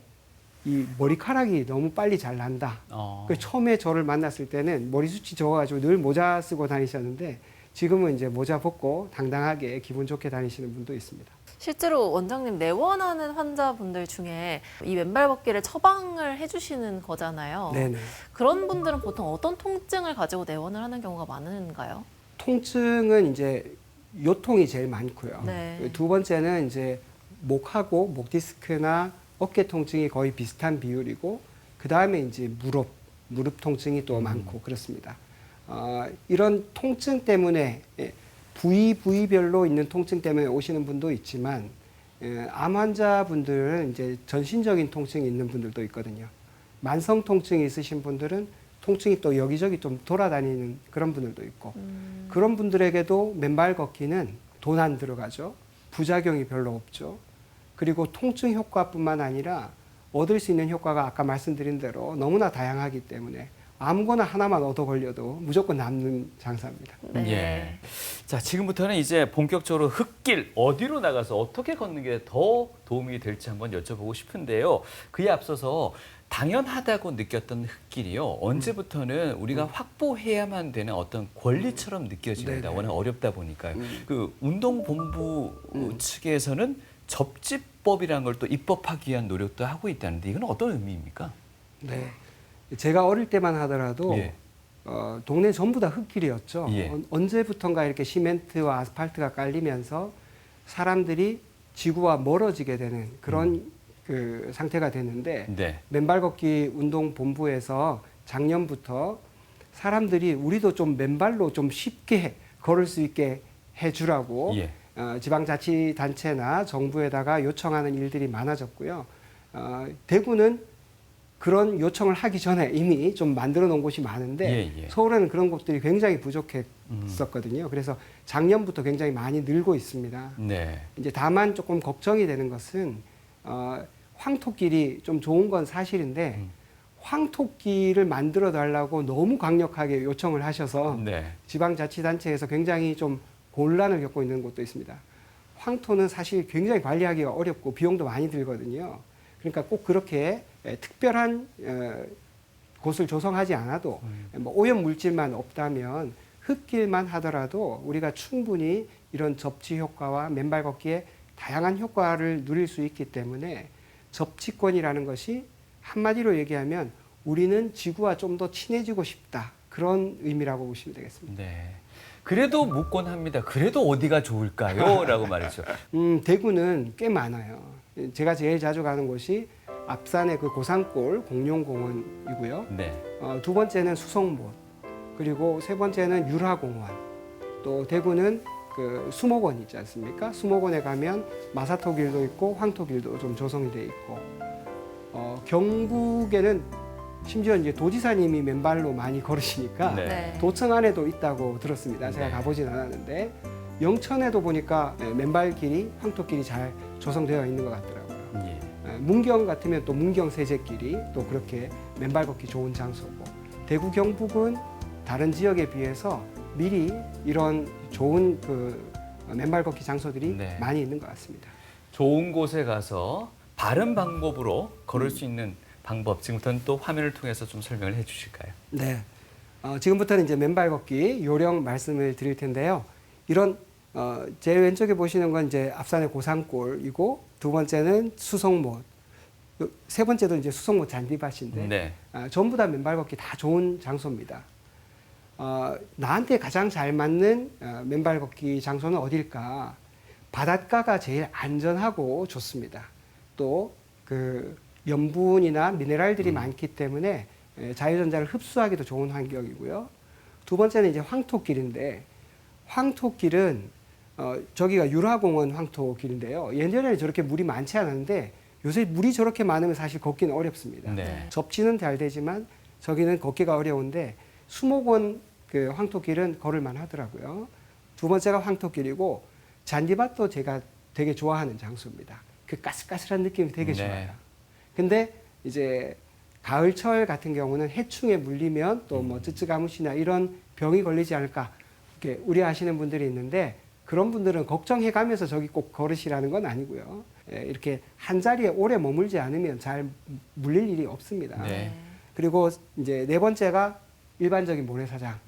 이 머리카락이 너무 빨리 자란다. 그 처음에 저를 만났을 때는 머리숱이 적어가지고 늘 모자 쓰고 다니셨는데 지금은 이제 모자 벗고 당당하게 기분 좋게 다니시는 분도 있습니다. 실제로 원장님 내원하는 환자분들 중에 이 맨발 걷기를 처방을 해주시는 거잖아요. 네네. 그런 분들은 보통 어떤 통증을 가지고 내원을 하는 경우가 많은가요? 통증은 이제 요통이 제일 많고요. 네. 두 번째는 이제 목하고 목 디스크나 어깨 통증이 거의 비슷한 비율이고, 그 다음에 이제 무릎 통증이 또 많고 그렇습니다. 이런 통증 때문에 부위별로 있는 통증 때문에 오시는 분도 있지만 암 환자분들은 이제 전신적인 통증이 있는 분들도 있거든요. 만성 통증이 있으신 분들은 통증이 또 여기저기 좀 돌아다니는 그런 분들도 있고, 그런 분들에게도 맨발 걷기는 돈 안 들어가죠. 부작용이 별로 없죠. 그리고 통증 효과뿐만 아니라 얻을 수 있는 효과가 아까 말씀드린 대로 너무나 다양하기 때문에 아무거나 하나만 얻어 걸려도 무조건 남는 장사입니다. 네. 예. 자, 지금부터는 이제 본격적으로 흙길 어디로 나가서 어떻게 걷는 게 더 도움이 될지 한번 여쭤보고 싶은데요. 그에 앞서서 당연하다고 느꼈던 흙길이요. 언제부터는 우리가 확보해야만 되는 어떤 권리처럼 느껴집니다. 네네. 워낙 어렵다 보니까요. 그 운동본부 측에서는 접지법이라는 걸 또 입법하기 위한 노력도 하고 있다는데 이건 어떤 의미입니까? 네. 제가 어릴 때만 하더라도 예. 동네 전부 다 흙길이었죠. 예. 언제부턴가 이렇게 시멘트와 아스팔트가 깔리면서 사람들이 지구와 멀어지게 되는 그런 그 상태가 됐는데, 네. 맨발 걷기 운동 본부에서 작년부터 사람들이 우리도 좀 맨발로 좀 쉽게 걸을 수 있게 해주라고 예. 지방자치단체나 정부에다가 요청하는 일들이 많아졌고요. 대구는 그런 요청을 하기 전에 이미 좀 만들어 놓은 곳이 많은데 예. 서울에는 그런 곳들이 굉장히 부족했었거든요. 그래서 작년부터 굉장히 많이 늘고 있습니다. 네. 이제 다만 조금 걱정이 되는 것은 황토길이 좀 좋은 건 사실인데 황토길을 만들어 달라고 너무 강력하게 요청을 하셔서 네. 지방자치단체에서 굉장히 좀 곤란을 겪고 있는 곳도 있습니다. 황토는 사실 굉장히 관리하기가 어렵고 비용도 많이 들거든요. 그러니까 꼭 그렇게 특별한 곳을 조성하지 않아도 뭐 오염 물질만 없다면 흙길만 하더라도 우리가 충분히 이런 접지 효과와 맨발 걷기에 다양한 효과를 누릴 수 있기 때문에 접지권이라는 것이 한마디로 얘기하면 우리는 지구와 좀 더 친해지고 싶다, 그런 의미라고 보시면 되겠습니다. 네. 그래도 묻곤 합니다. 그래도 어디가 좋을까요? 라고 말이죠. 대구는 꽤 많아요. 제가 제일 자주 가는 곳이 앞산의 그 고산골 공룡공원이고요. 네. 두 번째는 수성못, 그리고 세 번째는 유라공원, 또 대구는 그 수목원 있지 않습니까? 수목원에 가면 마사토길도 있고 황토길도 좀 조성이 돼 있고, 경북에는 심지어 이제 도지사님이 맨발로 많이 걸으시니까 네. 네. 도청 안에도 있다고 들었습니다. 제가 네. 가보진 않았는데 영천에도 보니까 맨발길이 황토길이 잘 조성되어 있는 것 같더라고요. 예. 문경 같으면 또 문경 세제길이 또 그렇게 맨발 걷기 좋은 장소고 대구 경북은 다른 지역에 비해서 미리 이런 좋은 그 맨발 걷기 장소들이 네. 많이 있는 것 같습니다. 좋은 곳에 가서 바른 방법으로 걸을 수 있는 방법 지금부터는 또 화면을 통해서 좀 설명을 해주실까요? 네. 지금부터는 이제 맨발 걷기 요령 말씀을 드릴 텐데요. 이런 제 왼쪽에 보시는 건 이제 앞산의 고산골이고 두 번째는 수성못, 세 번째도 이제 수성못 잔디밭인데 네. 전부 다 맨발 걷기 다 좋은 장소입니다. 나한테 가장 잘 맞는 맨발 걷기 장소는 어딜까? 바닷가가 제일 안전하고 좋습니다. 또 그 염분이나 미네랄들이 많기 때문에 자유전자를 흡수하기도 좋은 환경이고요. 두 번째는 이제 황토길인데 황토길은 저기가 유라공원 황토길인데요. 예전에는 저렇게 물이 많지 않았는데 요새 물이 저렇게 많으면 사실 걷기는 어렵습니다. 네. 접지는 잘 되지만 저기는 걷기가 어려운데 수목원 그 황토길은 걸을만 하더라고요. 두 번째가 황토길이고 잔디밭도 제가 되게 좋아하는 장소입니다. 그 까슬까슬한 느낌이 되게 네. 좋아요. 근데 이제 가을철 같은 경우는 해충에 물리면 또 뭐 쯔쯔가무시나 이런 병이 걸리지 않을까 이렇게 우려하시는 분들이 있는데 그런 분들은 걱정해 가면서 저기 꼭 걸으시라는 건 아니고요. 이렇게 한 자리에 오래 머물지 않으면 잘 물릴 일이 없습니다. 네. 그리고 이제 네 번째가 일반적인 모래사장.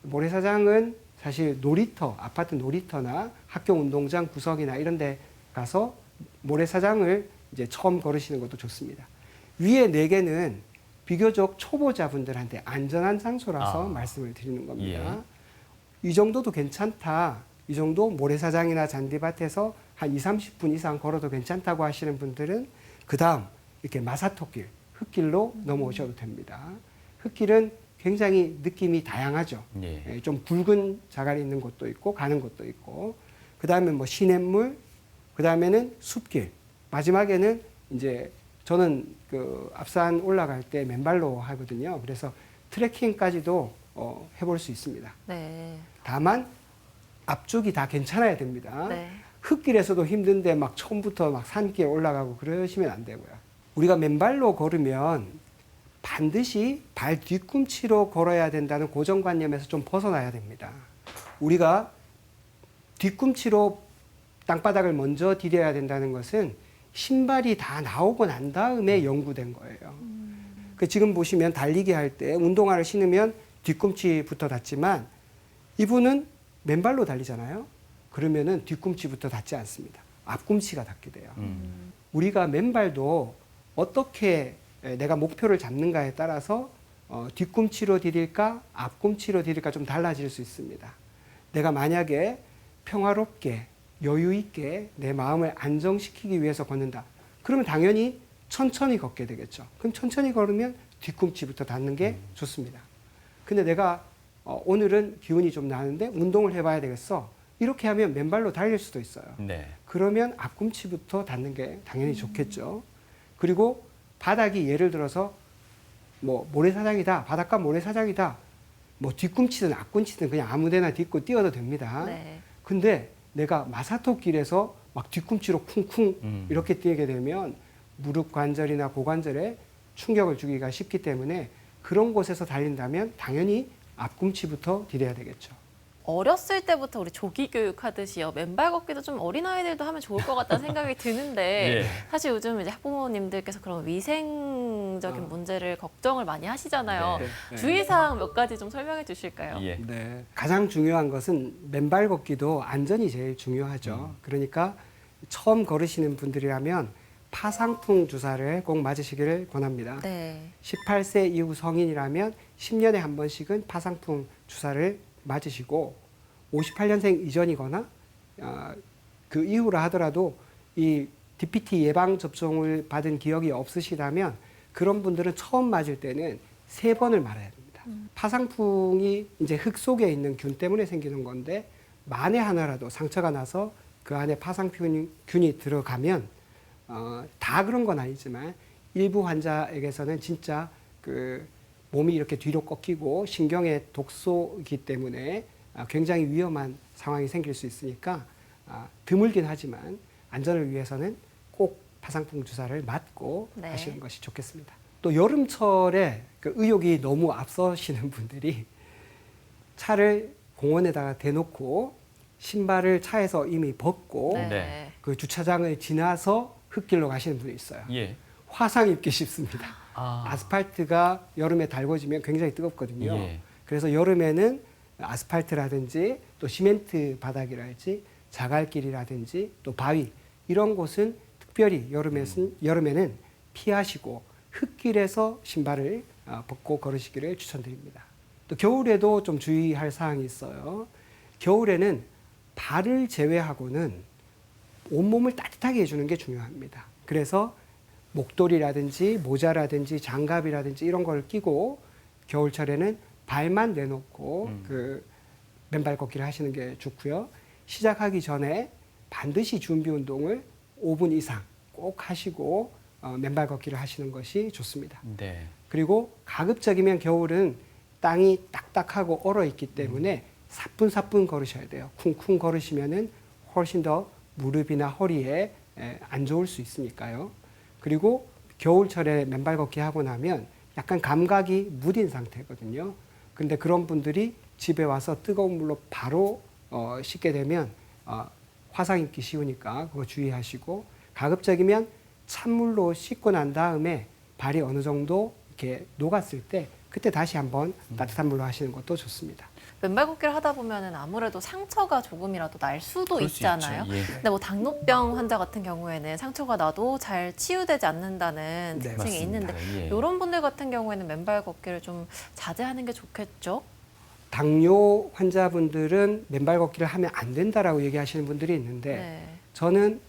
모래사장은 사실 놀이터, 아파트 놀이터나 학교 운동장 구석이나 이런 데 가서 모래사장을 이제 처음 걸으시는 것도 좋습니다. 위에 네 개는 비교적 초보자분들한테 안전한 장소라서 말씀을 드리는 겁니다. 이 정도도 괜찮다. 이 정도 모래사장이나 잔디밭에서 한 20-30분 이상 걸어도 괜찮다고 하시는 분들은 그 다음 이렇게 마사토길, 흙길로 넘어오셔도 됩니다. 흙길은 굉장히 느낌이 다양하죠. 예. 좀 굵은 자갈이 있는 곳도 있고 가는 곳도 있고 그 다음에 뭐 시냇물, 그 다음에는 숲길, 마지막에는 이제 저는 그 앞산 올라갈 때 맨발로 하거든요. 그래서 트레킹까지도 해볼 수 있습니다. 네. 다만 앞쪽이 다 괜찮아야 됩니다. 네. 흙길에서도 힘든데 막 처음부터 막 산길 올라가고 그러시면 안 되고요. 우리가 맨발로 걸으면 반드시 발 뒤꿈치로 걸어야 된다는 고정관념에서 좀 벗어나야 됩니다. 우리가 뒤꿈치로 땅바닥을 먼저 디뎌야 된다는 것은 신발이 다 나오고 난 다음에 연구된 거예요. 그 지금 보시면 달리기 할 때 운동화를 신으면 뒤꿈치부터 닿지만 이분은 맨발로 달리잖아요. 그러면은 뒤꿈치부터 닿지 않습니다. 앞꿈치가 닿게 돼요. 우리가 맨발도 어떻게 내가 목표를 잡는가에 따라서 뒤꿈치로 디딜까 앞꿈치로 디딜까 좀 달라질 수 있습니다. 내가 만약에 평화롭게 여유 있게 내 마음을 안정시키기 위해서 걷는다. 그러면 당연히 천천히 걷게 되겠죠. 그럼 천천히 걸으면 뒤꿈치부터 닿는 게 좋습니다. 근데 내가 오늘은 기운이 좀 나는데 운동을 해봐야 되겠어. 이렇게 하면 맨발로 달릴 수도 있어요. 네. 그러면 앞꿈치부터 닿는 게 당연히 좋겠죠. 그리고 바닥이 예를 들어서 뭐 모래사장이다, 바닷가 모래사장이다, 뭐 뒤꿈치든 앞꿈치든 그냥 아무데나 딛고 뛰어도 됩니다. 네. 근데 내가 마사토길에서 막 뒤꿈치로 쿵쿵 이렇게 뛰게 되면 무릎 관절이나 고관절에 충격을 주기가 쉽기 때문에 그런 곳에서 달린다면 당연히 앞꿈치부터 디뎌야 되겠죠. 어렸을 때부터 우리 조기 교육하듯이요. 맨발 걷기도 좀 어린아이들도 하면 좋을 것 같다는 생각이 드는데 예. 사실 요즘 이제 학부모님들께서 그런 위생적인 문제를 걱정을 많이 하시잖아요. 네. 주의사항 몇 가지 좀 설명해 주실까요? 예. 네. 가장 중요한 것은 맨발 걷기도 안전이 제일 중요하죠. 그러니까 처음 걸으시는 분들이라면 파상풍 주사를 꼭 맞으시기를 권합니다. 네. 18세 이후 성인이라면 10년에 한 번씩은 파상풍 주사를 맞으시고 58년생 이전이거나 그 이후라 하더라도 이 DPT 예방 접종을 받은 기억이 없으시다면 그런 분들은 처음 맞을 때는 3번을 맞아야 됩니다. 파상풍이 이제 흙 속에 있는 균 때문에 생기는 건데 만에 하나라도 상처가 나서 그 안에 파상균이 들어가면 다 그런 건 아니지만 일부 환자에게서는 진짜 그 몸이 이렇게 뒤로 꺾이고 신경의 독소이기 때문에 굉장히 위험한 상황이 생길 수 있으니까 드물긴 하지만 안전을 위해서는 꼭 파상풍 주사를 맞고 네. 하시는 것이 좋겠습니다. 또 여름철에 그 의욕이 너무 앞서시는 분들이 차를 공원에다가 대놓고 신발을 차에서 이미 벗고 네. 네. 그 주차장을 지나서 흙길로 가시는 분이 있어요. 예. 화상 입기 쉽습니다. 아스팔트가 여름에 달궈지면 굉장히 뜨겁거든요. 예. 그래서 여름에는 아스팔트라든지 또 시멘트 바닥이랄지 자갈길이라든지 또 바위 이런 곳은 특별히 여름에는 피하시고 흙길에서 신발을 벗고 걸으시기를 추천드립니다. 또 겨울에도 좀 주의할 사항이 있어요. 겨울에는 발을 제외하고는 온몸을 따뜻하게 해주는 게 중요합니다. 그래서 목도리라든지 모자라든지 장갑이라든지 이런 걸 끼고 겨울철에는 발만 내놓고 그 맨발 걷기를 하시는 게 좋고요. 시작하기 전에 반드시 준비 운동을 5분 이상 꼭 하시고 맨발 걷기를 하시는 것이 좋습니다. 네. 그리고 가급적이면 겨울은 땅이 딱딱하고 얼어 있기 때문에 사뿐사뿐 걸으셔야 돼요. 쿵쿵 걸으시면은 훨씬 더 무릎이나 허리에 안 좋을 수 있으니까요. 그리고 겨울철에 맨발 걷기 하고 나면 약간 감각이 무딘 상태거든요. 근데 그런 분들이 집에 와서 뜨거운 물로 바로 씻게 되면 화상 입기 쉬우니까 그거 주의하시고 가급적이면 찬물로 씻고 난 다음에 발이 어느 정도 이렇게 녹았을 때 그때 다시 한번 따뜻한 물로 하시는 것도 좋습니다. 맨발 걷기를 하다 보면은 아무래도 상처가 조금이라도 날 수도 그럴 수 있잖아요. 있죠. 예. 근데 뭐 당뇨병 환자 같은 경우에는 상처가 나도 잘 치유되지 않는다는 네, 특징이 맞습니다. 있는데 예. 이런 분들 같은 경우에는 맨발 걷기를 좀 자제하는 게 좋겠죠? 당뇨 환자분들은 맨발 걷기를 하면 안 된다라고 얘기하시는 분들이 있는데 네. 저는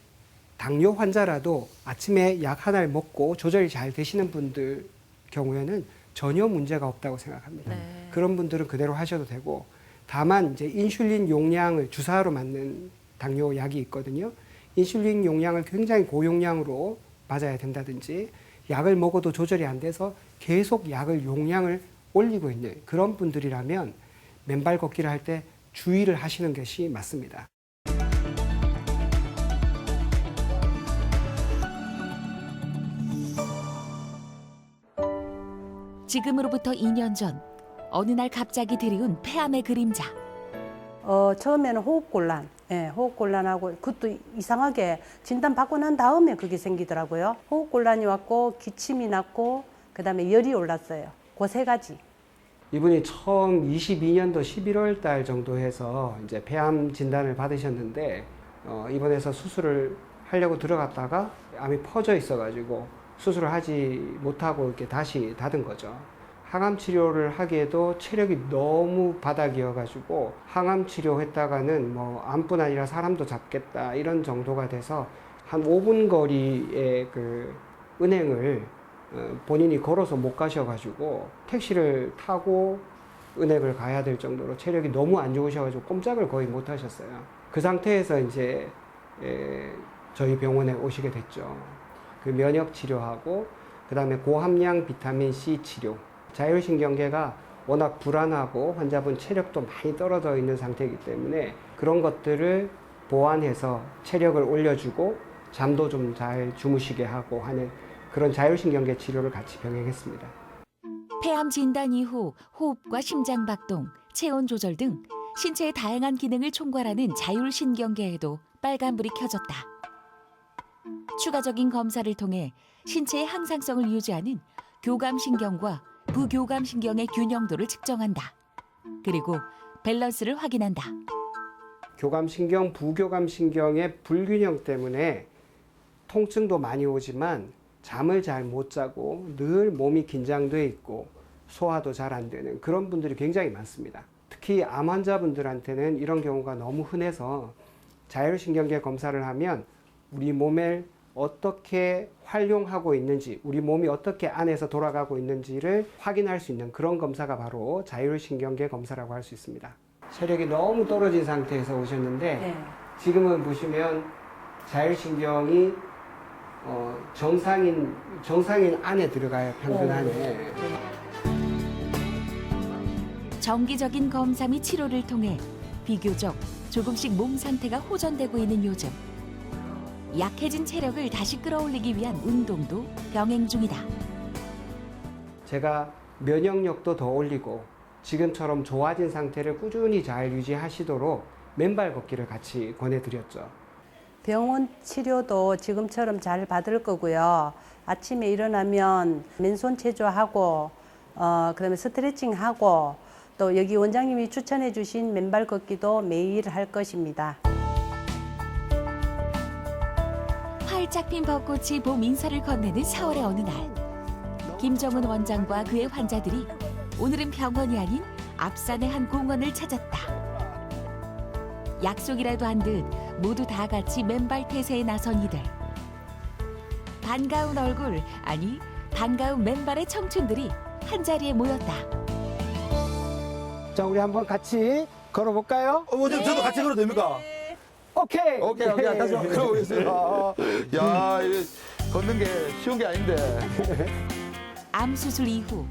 당뇨 환자라도 아침에 약 하나를 먹고 조절이 잘 되시는 분들 경우에는 전혀 문제가 없다고 생각합니다. 네. 그런 분들은 그대로 하셔도 되고 다만 이제 인슐린 용량을 주사로 맞는 당뇨 약이 있거든요. 인슐린 용량을 굉장히 고용량으로 맞아야 된다든지 약을 먹어도 조절이 안 돼서 계속 약을 용량을 올리고 있는 그런 분들이라면 맨발 걷기를 할 때 주의를 하시는 것이 맞습니다. 지금으로부터 2년 전 어느 날 갑자기 들이운 폐암의 그림자. 처음에는 호흡곤란, 호흡곤란하고 그것도 이상하게 진단받고 난 다음에 그게 생기더라고요. 호흡곤란이 왔고 기침이 났고 그다음에 열이 올랐어요. 그 세 가지. 이분이 처음 22년도 11월 달 정도 해서 이제 폐암 진단을 받으셨는데 입원해서 수술을 하려고 들어갔다가 암이 퍼져 있어가지고 수술을 하지 못하고 이렇게 다시 닫은 거죠. 항암 치료를 하기에도 체력이 너무 바닥이어가지고 항암 치료했다가는 뭐 암뿐 아니라 사람도 잡겠다 이런 정도가 돼서 한 5분 거리의 그 은행을 본인이 걸어서 못 가셔가지고 택시를 타고 은행을 가야 될 정도로 체력이 너무 안 좋으셔가지고 꼼짝을 거의 못 하셨어요. 그 상태에서 이제 저희 병원에 오시게 됐죠. 그 면역 치료하고 그다음에 고함량 비타민 C 치료. 자율신경계가 워낙 불안하고 환자분 체력도 많이 떨어져 있는 상태이기 때문에 그런 것들을 보완해서 체력을 올려주고 잠도 좀 잘 주무시게 하고 하는 그런 자율신경계 치료를 같이 병행했습니다. 폐암 진단 이후 호흡과 심장 박동, 체온 조절 등 신체의 다양한 기능을 총괄하는 자율신경계에도 빨간불이 켜졌다. 추가적인 검사를 통해 신체의 항상성을 유지하는 교감신경과 부교감신경의 균형도를 측정한다. 그리고 밸런스를 확인한다. 교감신경, 부교감신경의 불균형 때문에 통증도 많이 오지만 잠을 잘 못 자고 늘 몸이 긴장돼 있고 소화도 잘 안 되는 그런 분들이 굉장히 많습니다. 특히 암 환자분들한테는 이런 경우가 너무 흔해서 자율신경계 검사를 하면 우리 몸을 어떻게 활용하고 있는지, 우리 몸이 어떻게 안에서 돌아가고 있는지를 확인할 수 있는 그런 검사가 바로 자율신경계 검사라고 할 수 있습니다. 체력이 너무 떨어진 상태에서 오셨는데 지금은 보시면 자율신경이 정상인 안에 들어가요, 평균 안에. 정기적인 검사 및 치료를 통해 비교적 조금씩 몸 상태가 호전되고 있는 요즘. 약해진 체력을 다시 끌어올리기 위한 운동도 병행 중이다. 제가 면역력도 더 올리고 지금처럼 좋아진 상태를 꾸준히 잘 유지하시도록 맨발 걷기를 같이 권해드렸죠. 병원 치료도 지금처럼 잘 받을 거고요. 아침에 일어나면 맨손 체조하고 그다음에 스트레칭하고 또 여기 원장님이 추천해 주신 맨발 걷기도 매일 할 것입니다. 활짝 핀 벚꽃이 봄 인사를 건네는 4월의 어느 날, 김정은 원장과 그의 환자들이 오늘은 병원이 아닌 앞산의 한 공원을 찾았다. 약속이라도 한 듯 모두 다 같이 맨발 태세에 나선 이들. 반가운 얼굴, 아니 반가운 맨발의 청춘들이 한자리에 모였다. 자, 우리 한번 같이 걸어볼까요? 원장님 저도 같이 걸어도 됩니까? 오케이. 오케이 다시 한번 걸어보겠습니다. 야 이게 걷는 게 쉬운 게 아닌데. 암 수술 이후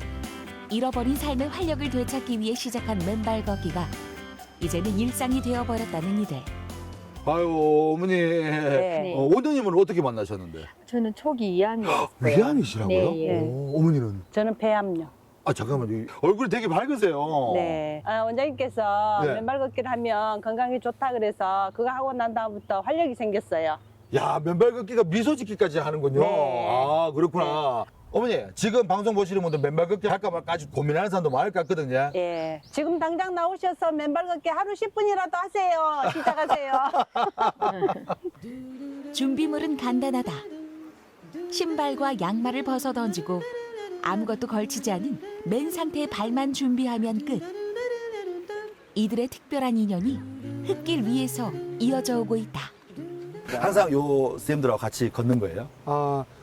잃어버린 삶의 활력을 되찾기 위해 시작한 맨발 걷기가 이제는 일상이 되어버렸다는 이들. 아유 어머니 원장님은 어떻게 만나셨는데? 저는 초기 이암이었어요. 위암이시라고요? 네, 예. 어머니는? 저는 폐암요. 잠깐만요. 얼굴이 되게 밝으세요. 네. 원장님께서 네. 맨발 걷기를 하면 건강에 좋다 그래서 그거 하고 난 다음부터 활력이 생겼어요. 야 맨발 걷기가 미소 짓기까지 하는군요. 네. 아 그렇구나. 어머니 지금 방송 보시는 분들 맨발 걷기 할까 말까 아주 고민하는 사람도 많을 것 같거든요. 예. 지금 당장 나오셔서 맨발 걷기 하루 10분이라도 하세요. 시작하세요. 준비물은 간단하다. 신발과 양말을 벗어 던지고 아무것도 걸치지 않은 맨 상태의 발만 준비하면 끝. 이들의 특별한 인연이 흙길 위에서 이어져 오고 있다. 항상 요 선생님들하고 같이 걷는 거예요?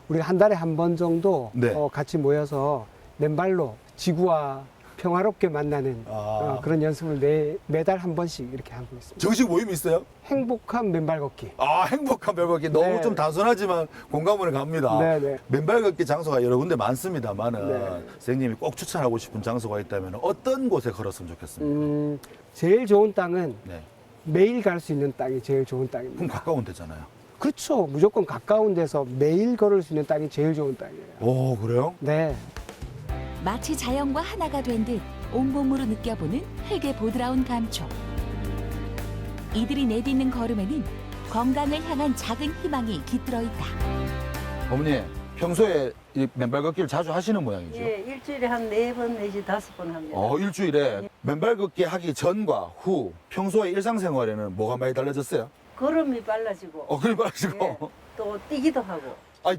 우리가 한 달에 한 번 정도 네. 같이 모여서 맨발로 지구와 평화롭게 만나는 그런 연습을 매달 한 번씩 이렇게 하고 있습니다. 정식 모임 있어요? 행복한 맨발 걷기. 행복한 맨발 걷기 너무 네. 좀 단순하지만 공감을 갑니다. 네네. 맨발 걷기 장소가 여러 군데 많습니다만은 네. 선생님이 꼭 추천하고 싶은 장소가 있다면 어떤 곳에 걸었으면 좋겠습니까? 제일 좋은 땅은 네. 매일 갈 수 있는 땅이 제일 좋은 그럼 땅입니다. 가까운 데잖아요. 그렇죠. 무조건 가까운 데서 매일 걸을 수 있는 땅이 제일 좋은 땅이에요. 오 그래요? 네. 마치 자연과 하나가 된 듯 온몸으로 느껴보는 흙의 보드라운 감촉. 이들이 내딛는 걸음에는 건강을 향한 작은 희망이 깃들어 있다. 어머니 평소에 이 맨발 걷기를 자주 하시는 모양이죠? 예, 일주일에 한 4번 내지 5번 합니다. 일주일에 맨발 걷기 하기 전과 후 평소에 일상생활에는 뭐가 많이 달라졌어요? 걸음이 빨라지고 그걸 말하시고 예, 또 뛰기도 하고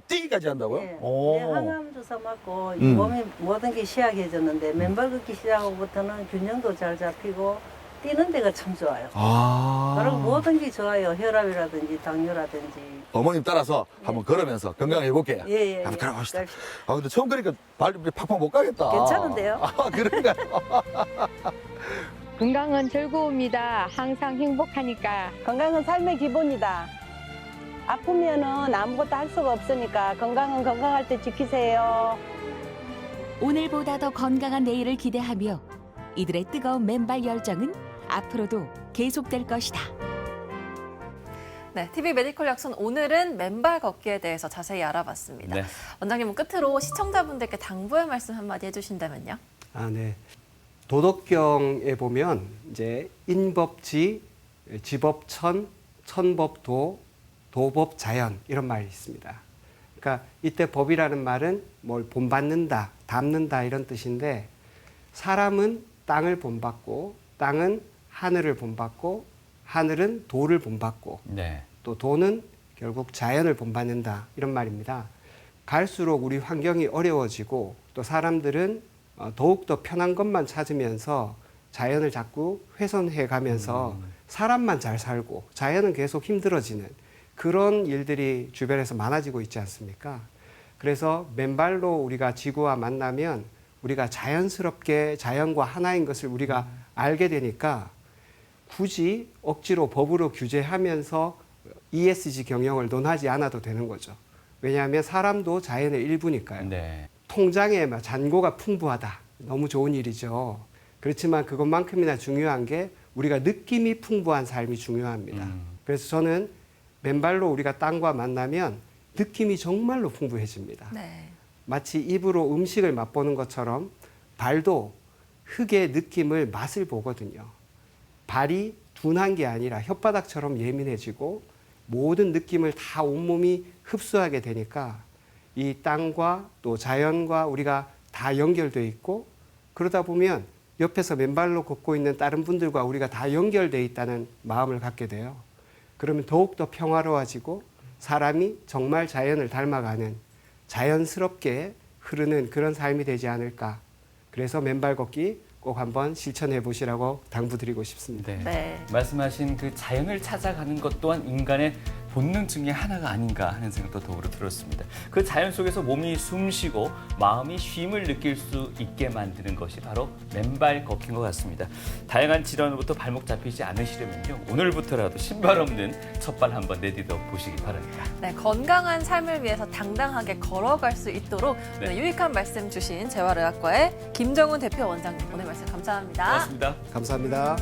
뛰기까지 한다고요? 예. 오. 항암 주사 맞고 이 몸이 모든 게 시약해졌는데 맨발 걷기 시작하고부터는 균형도 잘 잡히고 뛰는 데가 참 좋아요. 그리고 모든 게 좋아요. 혈압이라든지 당뇨라든지. 어머님 따라서 한번 걸으면서 건강해 볼게요. 예. 한번 걸어봅시다. 근데 처음 그러니까 발이 팍팍 못 가겠다. 괜찮은데요? 그런가요? 건강은 즐거움이다. 항상 행복하니까. 건강은 삶의 기본이다. 아프면은 아무것도 할 수가 없으니까 건강은 건강할 때 지키세요. 오늘보다 더 건강한 내일을 기대하며 이들의 뜨거운 맨발 열정은 앞으로도 계속될 것이다. 네, TV 메디컬 약선 오늘은 맨발 걷기에 대해서 자세히 알아봤습니다. 네. 원장님은 끝으로 시청자분들께 당부의 말씀 한마디 해주신다면요. 네. 도덕경에 보면 이제 인법지, 지법천, 천법도, 도법자연 이런 말이 있습니다. 그러니까 이때 법이라는 말은 뭘 본받는다, 담는다 이런 뜻인데 사람은 땅을 본받고 땅은 하늘을 본받고 하늘은 도를 본받고 네. 또 도는 결국 자연을 본받는다 이런 말입니다. 갈수록 우리 환경이 어려워지고 또 사람들은 더욱더 편한 것만 찾으면서 자연을 자꾸 훼손해 가면서 사람만 잘 살고 자연은 계속 힘들어지는 그런 일들이 주변에서 많아지고 있지 않습니까? 그래서 맨발로 우리가 지구와 만나면 우리가 자연스럽게 자연과 하나인 것을 우리가 알게 되니까 굳이 억지로 법으로 규제하면서 ESG 경영을 논하지 않아도 되는 거죠. 왜냐하면 사람도 자연의 일부니까요. 네. 통장에 막 잔고가 풍부하다. 너무 좋은 일이죠. 그렇지만 그것만큼이나 중요한 게 우리가 느낌이 풍부한 삶이 중요합니다. 그래서 저는 맨발로 우리가 땅과 만나면 느낌이 정말로 풍부해집니다. 네. 마치 입으로 음식을 맛보는 것처럼 발도 흙의 느낌을 맛을 보거든요. 발이 둔한 게 아니라 혓바닥처럼 예민해지고 모든 느낌을 다 온몸이 흡수하게 되니까 이 땅과 또 자연과 우리가 다 연결돼 있고 그러다 보면 옆에서 맨발로 걷고 있는 다른 분들과 우리가 다 연결돼 있다는 마음을 갖게 돼요. 그러면 더욱더 평화로워지고 사람이 정말 자연을 닮아가는 자연스럽게 흐르는 그런 삶이 되지 않을까. 그래서 맨발 걷기 꼭 한번 실천해 보시라고 당부드리고 싶습니다. 네. 네. 말씀하신 그 자연을 찾아가는 것 또한 인간의 본능 중에 하나가 아닌가 하는 생각도 더불어 들었습니다. 그 자연 속에서 몸이 숨쉬고 마음이 쉼을 느낄 수 있게 만드는 것이 바로 맨발 걷기인 것 같습니다. 다양한 질환으로부터 발목 잡히지 않으시려면요. 오늘부터라도 신발 없는 첫발 한번 내디뎌 보시기 바랍니다. 네, 건강한 삶을 위해서 당당하게 걸어갈 수 있도록 네. 오늘 유익한 말씀 주신 재활의학과의 김정훈 대표 원장님 오늘 말씀 감사합니다. 고맙습니다. 감사합니다.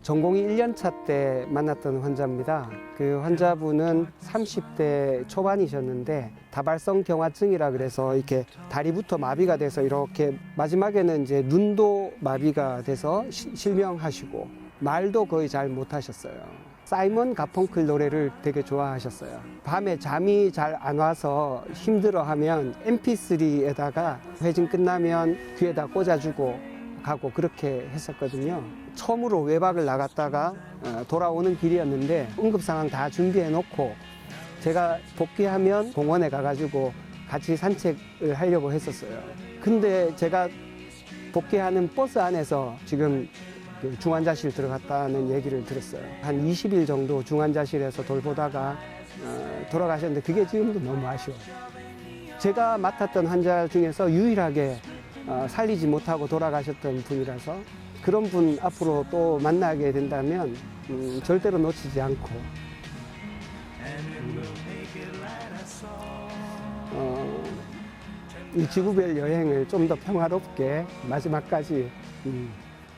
전공이 1년차 때 만났던 환자입니다. 그 환자분은 30대 초반이셨는데 다발성 경화증이라 그래서 이렇게 다리부터 마비가 돼서 이렇게 마지막에는 이제 눈도 마비가 돼서 실명하시고 말도 거의 잘 못하셨어요. 사이먼 가펑클 노래를 되게 좋아하셨어요. 밤에 잠이 잘 안 와서 힘들어하면 MP3에다가 회진 끝나면 귀에다 꽂아주고 가고 그렇게 했었거든요. 처음으로 외박을 나갔다가 돌아오는 길이었는데 응급 상황 다 준비해 놓고 제가 복귀하면 공원에 가가지고 같이 산책을 하려고 했었어요. 근데 제가 복귀하는 버스 안에서 지금 그 중환자실 들어갔다는 얘기를 들었어요. 한 20일 정도 중환자실에서 돌보다가 돌아가셨는데 그게 지금도 너무 아쉬워요. 제가 맡았던 환자 중에서 유일하게 살리지 못하고 돌아가셨던 분이라서 그런 분 앞으로 또 만나게 된다면 절대로 놓치지 않고 이 지구별 여행을 좀 더 평화롭게 마지막까지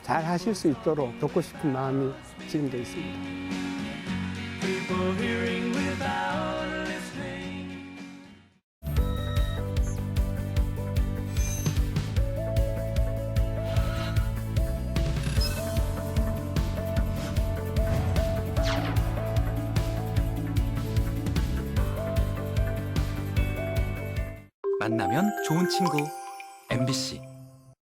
잘 하실 수 있도록 돕고 싶은 마음이 지금도 있습니다. 만나면 좋은 친구 MBC